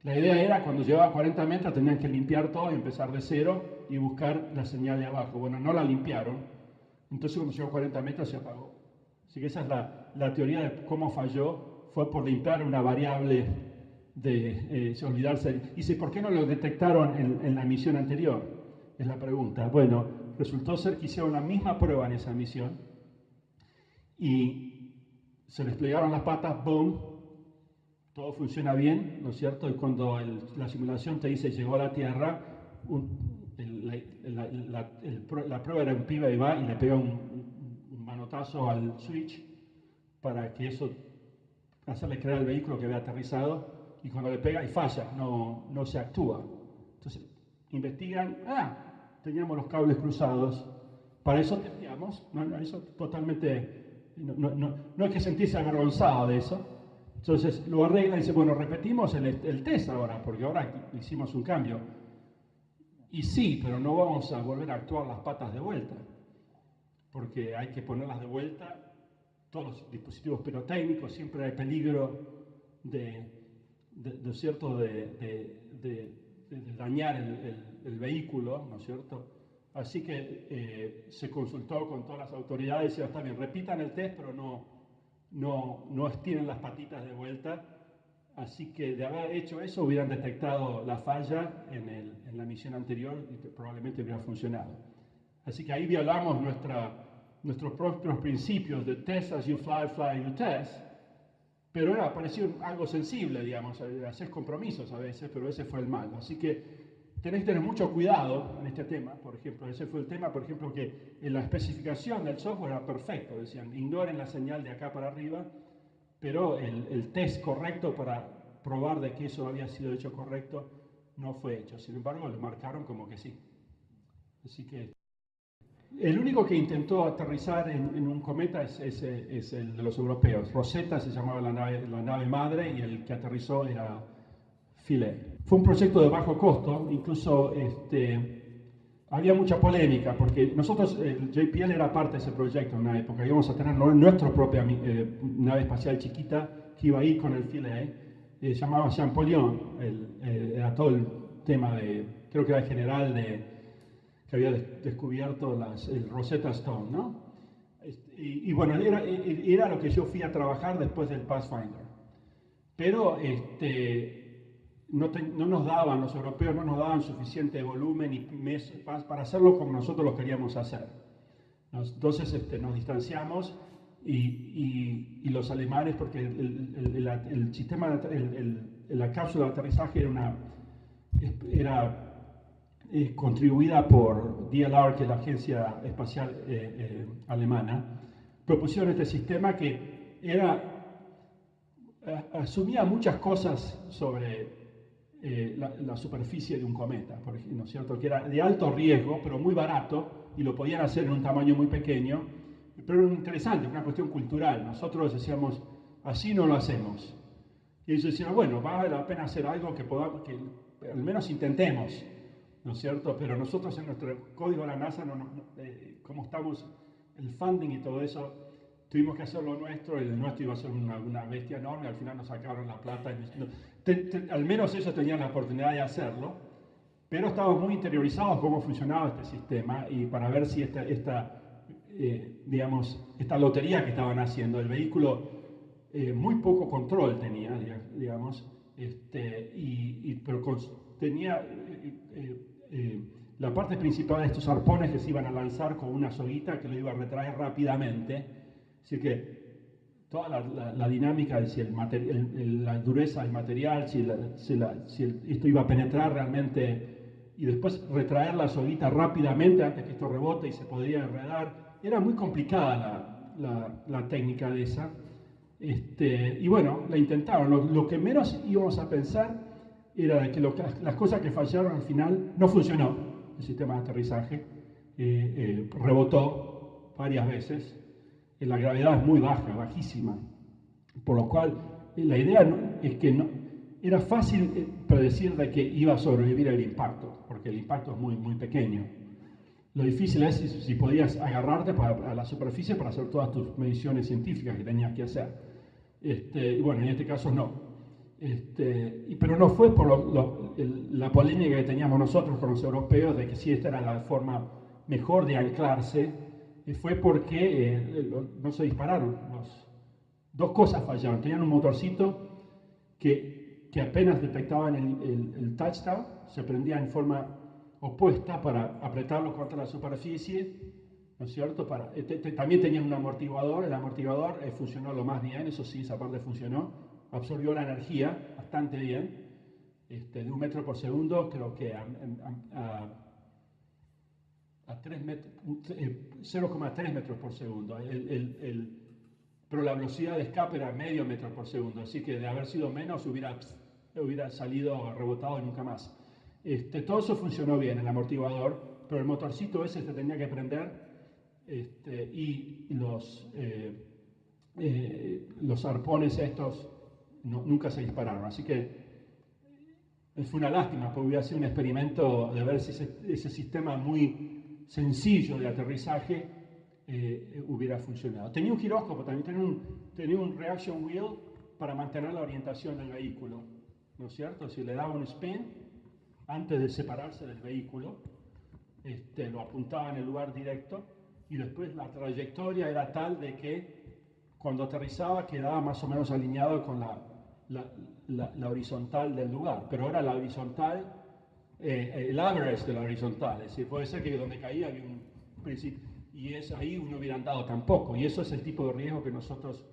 La idea era, cuando llegaba a 40 metros, tenían que limpiar todo y empezar de cero y buscar la señal de abajo. Bueno, no la limpiaron, entonces cuando llegó a 40 metros se apagó. Así que esa es la teoría de cómo falló, fue por limpiar una variable de olvidarse. Y ¿por qué no lo detectaron en la misión anterior? Es la pregunta. Bueno, resultó ser que hicieron la misma prueba en esa misión y se desplegaron las patas, boom, todo funciona bien, ¿no es cierto? Y cuando la simulación te dice llegó a la Tierra, la prueba era un pibe y va y le pega un manotazo al switch para que eso, hacerle creer al vehículo que había aterrizado, y cuando le pega y falla, no se actúa. Entonces investigan, teníamos los cables cruzados, para eso testeamos, eso totalmente, no hay que sentirse avergonzado de eso. Entonces lo arreglan y dice, bueno, repetimos el test ahora, porque ahora hicimos un cambio. Y sí, pero no vamos a volver a actuar las patas de vuelta, porque hay que ponerlas de vuelta. Todos los dispositivos pirotécnicos, siempre hay peligro de dañar el vehículo, ¿no es cierto? Así que se consultó con todas las autoridades y dice, está bien, repitan el test, pero no estiren las patitas de vuelta. Así que de haber hecho eso hubieran detectado la falla en la misión anterior y probablemente hubiera funcionado. Así que ahí violamos nuestros propios principios de test as you fly, fly you test, pero era parecido algo sensible, digamos, hacer compromisos a veces, pero ese fue el mal. Así que tenéis que tener mucho cuidado en este tema, por ejemplo, ese fue el tema, por ejemplo, que en la especificación del software era perfecto, decían, ignoren la señal de acá para arriba, pero el test correcto para probar de que eso había sido hecho correcto no fue hecho. Sin embargo, le marcaron como que sí. Así que el único que intentó aterrizar en un cometa es el de los europeos. Rosetta se llamaba la nave madre y el que aterrizó era Philae. Fue un proyecto de bajo costo, incluso había mucha polémica, porque nosotros, el JPL era parte de ese proyecto en una época, íbamos a tener nuestra propia nave espacial chiquita que iba a ir con el Philae, se llamaba Champollion, era todo el tema creo que era el general que había descubierto el Rosetta Stone, ¿no? Y bueno, era lo que yo fui a trabajar después del Pathfinder. Pero no nos daban, los europeos no nos daban suficiente volumen y para hacerlo como nosotros lo queríamos hacer. Entonces nos distanciamos y los alemanes, porque el sistema, la cápsula de aterrizaje era contribuida por DLR, que es la agencia espacial alemana, propusieron este sistema que asumía muchas cosas sobre la superficie de un cometa, por ejemplo, ¿no es cierto? Que era de alto riesgo, pero muy barato, y lo podían hacer en un tamaño muy pequeño, pero era interesante, una cuestión cultural. Nosotros decíamos, así no lo hacemos. Y ellos decían, bueno, vale la pena hacer algo que al menos intentemos, ¿no es cierto? Pero nosotros en nuestro código de la NASA, como estamos, el funding y todo eso, tuvimos que hacer lo nuestro, y el nuestro iba a ser una bestia enorme, al final nos sacaron la plata. Al menos ellos tenían la oportunidad de hacerlo, pero estábamos muy interiorizados cómo funcionaba este sistema, y para ver si esta lotería que estaban haciendo, el vehículo muy poco control tenía, digamos, pero tenía la parte principal de estos arpones que se iban a lanzar con una soguita que lo iba a retraer rápidamente. Así que toda la dinámica de si la dureza del material, si esto iba a penetrar realmente y después retraer la soguita rápidamente antes que esto rebote y se podría enredar, era muy complicada la técnica de esa. Y bueno, la intentaron. Lo que menos íbamos a pensar era de que las cosas que fallaron al final no funcionó. El sistema de aterrizaje rebotó varias veces. La gravedad es muy baja, bajísima, por lo cual la idea es que era fácil predecir de que iba a sobrevivir el impacto, porque el impacto es muy, muy pequeño. Lo difícil es si podías agarrarte a la superficie para hacer todas tus mediciones científicas que tenías que hacer. Bueno, en este caso no. Pero no fue por la polémica que teníamos nosotros con los europeos de que si esta era la forma mejor de anclarse, fue porque no se dispararon. Dos cosas fallaron. Tenían un motorcito que apenas detectaban el touchdown, se prendía en forma opuesta para apretarlo contra la superficie, ¿no es cierto? También tenían un amortiguador, el amortiguador funcionó lo más bien, eso sí, esa parte funcionó, absorbió la energía bastante bien, de 1 metro por segundo, creo que a 0,3 metros por segundo. Pero la velocidad de escape era medio metro por segundo, así que de haber sido menos hubiera salido rebotado y nunca más. Todo eso funcionó bien, el amortiguador, pero el motorcito ese se tenía que prender y los arpones estos nunca se dispararon. Así que fue una lástima, porque hubiera sido un experimento de ver si ese sistema muy sencillo de aterrizaje hubiera funcionado. Tenía un giróscopo, también tenía un reaction wheel para mantener la orientación del vehículo, ¿no es cierto? Si le daba un spin antes de separarse del vehículo, lo apuntaba en el lugar directo y después la trayectoria era tal de que cuando aterrizaba quedaba más o menos alineado con la horizontal del lugar, pero ahora la horizontal, el average de la horizontal, es decir, puede ser que donde caía había un principio, y ahí no hubieran dado tampoco, y eso es el tipo de riesgo que nosotros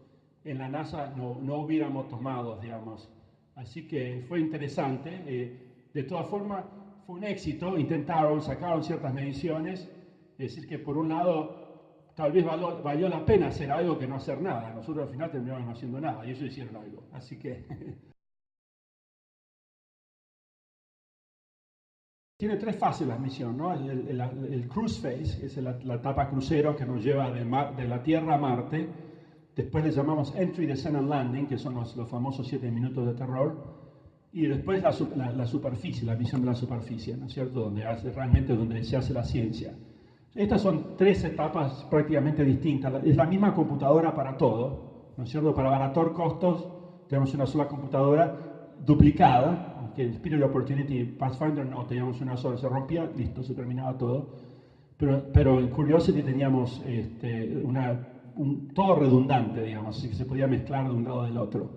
en la NASA no hubiéramos tomado, digamos. Así que fue interesante, de todas formas fue un éxito, sacaron ciertas mediciones, es decir que por un lado tal vez valió la pena hacer algo que no hacer nada. Nosotros al final terminamos no haciendo nada y ellos hicieron algo. Así que tiene 3 fases la misión, ¿no? El cruise phase, que es la etapa crucero que nos lleva de la Tierra a Marte. Después le llamamos entry, descent and landing, que son los famosos 7 minutos de terror. Y después la superficie, la misión de la superficie, ¿no es cierto? Donde se hace la ciencia. Estas son 3 etapas prácticamente distintas. Es la misma computadora para todo, ¿no es cierto? Para abaratar costos tenemos una sola computadora duplicada, aunque en Spirit Opportunity Pathfinder no teníamos una sola, se rompía, listo, se terminaba todo. Pero en Curiosity teníamos todo redundante, digamos, así que se podía mezclar de un lado del otro.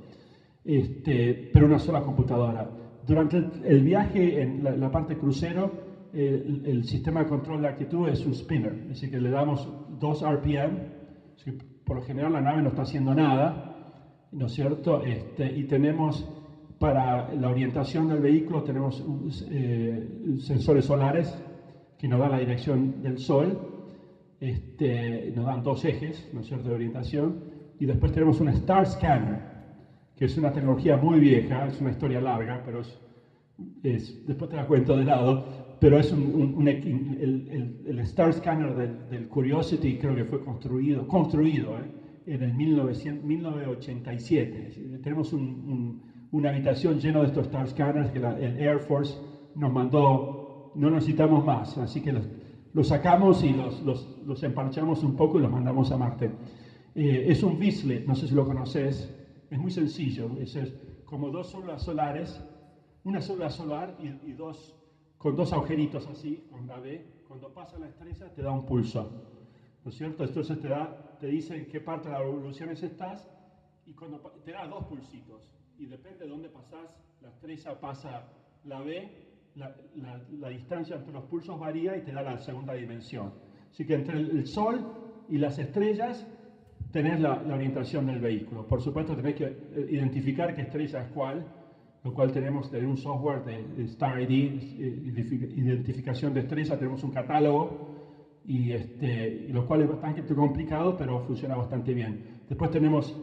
Pero una sola computadora. Durante el viaje, en la parte crucero, el sistema de control de actitud es un spinner, es decir, que le damos 2 RPM, por lo general la nave no está haciendo nada, ¿no es cierto? Y tenemos, para la orientación del vehículo, tenemos sensores solares que nos dan la dirección del sol, nos dan 2 ejes, ¿no es cierto?, de orientación, y después tenemos un Star Scanner, que es una tecnología muy vieja, es una historia larga, pero después te la cuento de lado, pero es el Star Scanner del Curiosity, creo que fue construido en el 1987. Tenemos una habitación llena de estos Star Scanners que el Air Force nos mandó, no necesitamos más, así que los sacamos y los emparchamos un poco y los mandamos a Marte. Es un Vislet, no sé si lo conoces. Es muy sencillo, es como 2 células solares, una célula solar con 2 agujeritos así, con la B. Cuando pasa la estrella te da un pulso, ¿no es cierto? Entonces te dice en qué parte de la revolución estás y cuando te da 2 pulsitos y depende de dónde pasás, la estrella pasa la B, la distancia entre los pulsos varía y te da la segunda dimensión. Así que entre el Sol y las estrellas tenés la orientación del vehículo. Por supuesto tenés que identificar qué estrella es cuál, lo cual tenemos un software de Star ID, identificación de estrella, tenemos un catálogo, y lo cual es bastante complicado, pero funciona bastante bien. Después tenemos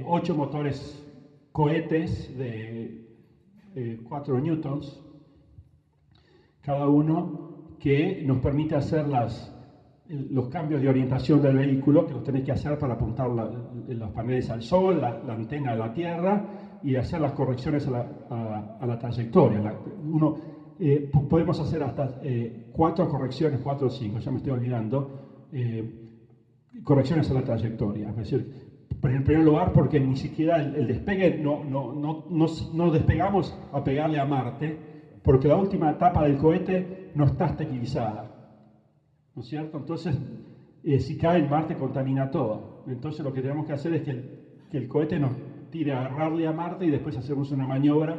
8 motores cohetes de 4 newtons, cada uno, que nos permite hacer los cambios de orientación del vehículo, que los tenés que hacer para apuntar los paneles al sol, la antena a la Tierra, y hacer las correcciones a la trayectoria. Podemos hacer hasta 4 correcciones, 4 o 5, ya me estoy olvidando, correcciones a la trayectoria. Es decir, en primer lugar, porque ni siquiera el despegue, no despegamos a pegarle a Marte, porque la última etapa del cohete no está estabilizada, ¿no es cierto? Entonces, si cae en Marte, contamina todo. Entonces, lo que tenemos que hacer es que el cohete nos tire a agarrarle a Marte y después hacemos una maniobra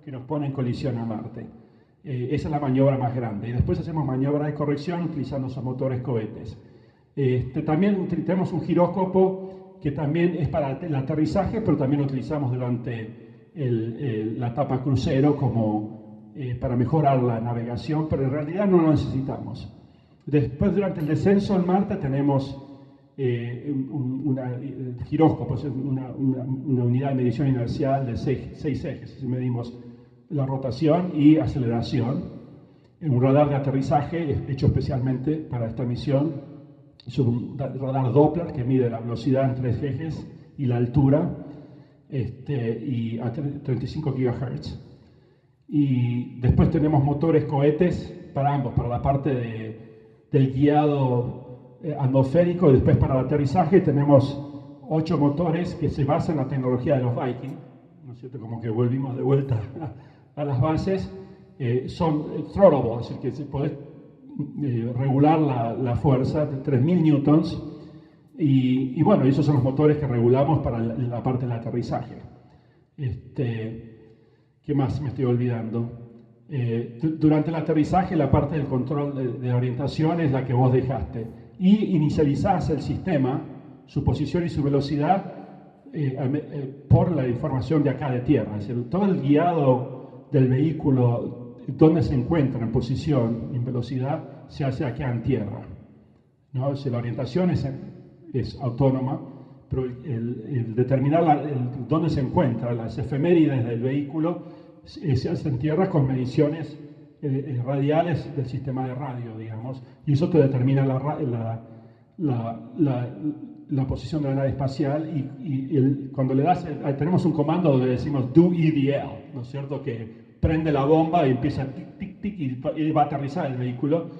que nos pone en colisión a Marte. Esa es la maniobra más grande. Y después hacemos maniobra de corrección utilizando esos motores cohetes. También tenemos un giróscopo que también es para el aterrizaje, pero también lo utilizamos durante la etapa crucero para mejorar la navegación, pero en realidad no lo necesitamos. Después, durante el descenso en Marte, tenemos giróscopos, una unidad de medición inercial de 6 ejes. Medimos la rotación y aceleración. Un radar de aterrizaje hecho especialmente para esta misión. Es un radar Doppler que mide la velocidad en 3 ejes y la altura y a 35 GHz. Y después tenemos motores cohetes para ambos, para la parte del guiado atmosférico, y después para el aterrizaje tenemos 8 motores que se basan en la tecnología de los Viking, ¿no es cierto? Como que volvimos de vuelta a las bases. Son throttable, es decir, que se puede regular la fuerza de 3000 newtons, y bueno, esos son los motores que regulamos para la parte del aterrizaje. ¿Qué más me estoy olvidando? Durante el aterrizaje, la parte del control de orientación es la que vos dejaste, y inicializás el sistema, su posición y su velocidad por la información de acá de tierra. Es decir, todo el guiado del vehículo, donde se encuentra en posición y en velocidad, se hace acá en tierra, ¿no? O sea, la orientación es autónoma, pero el determinar dónde se encuentra, las efemérides del vehículo, se hace en tierra con mediciones radiales del sistema de radio, digamos, y eso te determina la posición de la nave espacial. Y cuando le das, tenemos un comando donde decimos do EDL, ¿no es cierto?, que prende la bomba y empieza tic, tic, tic, y va a aterrizar el vehículo,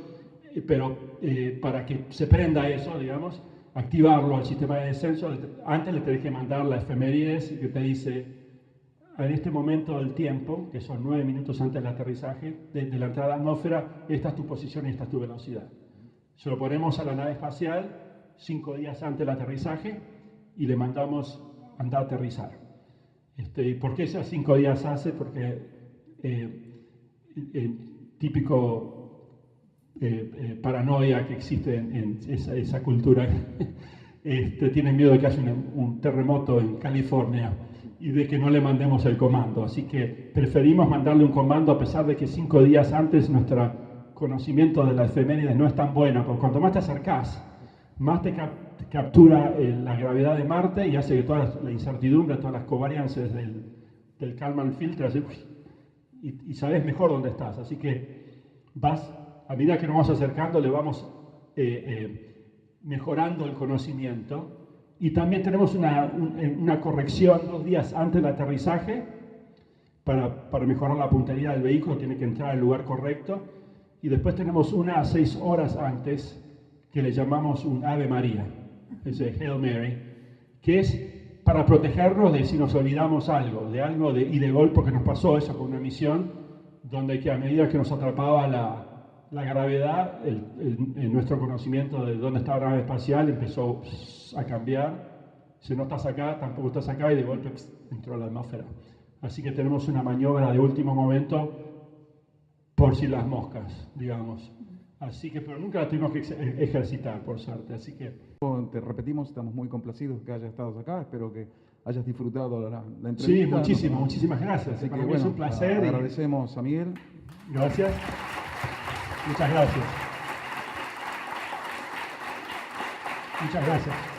pero para que se prenda eso, digamos, activarlo al sistema de descenso, antes le tenés que mandar la efemérides que te dice, en este momento del tiempo, que son 9 minutos antes del aterrizaje, de la entrada a la atmósfera, esta es tu posición y esta es tu velocidad. Se lo ponemos a la nave espacial 5 días antes del aterrizaje y le mandamos andar a aterrizar. ¿Y por qué esos 5 días hace? Porque típico paranoia que existe en esa cultura, tienen miedo de que haya un terremoto en California y de que no le mandemos el comando. Así que preferimos mandarle un comando a pesar de que 5 días antes nuestro conocimiento de la efemérides no es tan buena, porque cuanto más te acercás, más te captura la gravedad de Marte y hace que toda la incertidumbre, todas las covariances del Kalman filter, y sabes mejor dónde estás. Así que a medida que nos vamos acercando, le vamos mejorando el conocimiento. Y también tenemos una corrección 2 días antes del aterrizaje para mejorar la puntería del vehículo, tiene que entrar al lugar correcto. Y después tenemos 1 a 6 horas antes que le llamamos un Ave María, ese Hail Mary, que es para protegernos de si nos olvidamos algo y de golpe, porque nos pasó eso con una misión donde que a medida que nos atrapaba la gravedad, nuestro conocimiento de dónde estaba la nave espacial empezó a cambiar. Si no estás acá, tampoco estás acá, y de golpe entró a la atmósfera. Así que tenemos una maniobra de último momento por si las moscas, digamos. Así que, pero nunca la tuvimos que ejercitar, por suerte. Así que te repetimos, estamos muy complacidos que hayas estado acá, espero que hayas disfrutado la entrevista. Sí, muchísimo, muchísimas gracias. Así Para que mí es un placer. Agradecemos a Miguel. Gracias. Muchas gracias. Muchas gracias.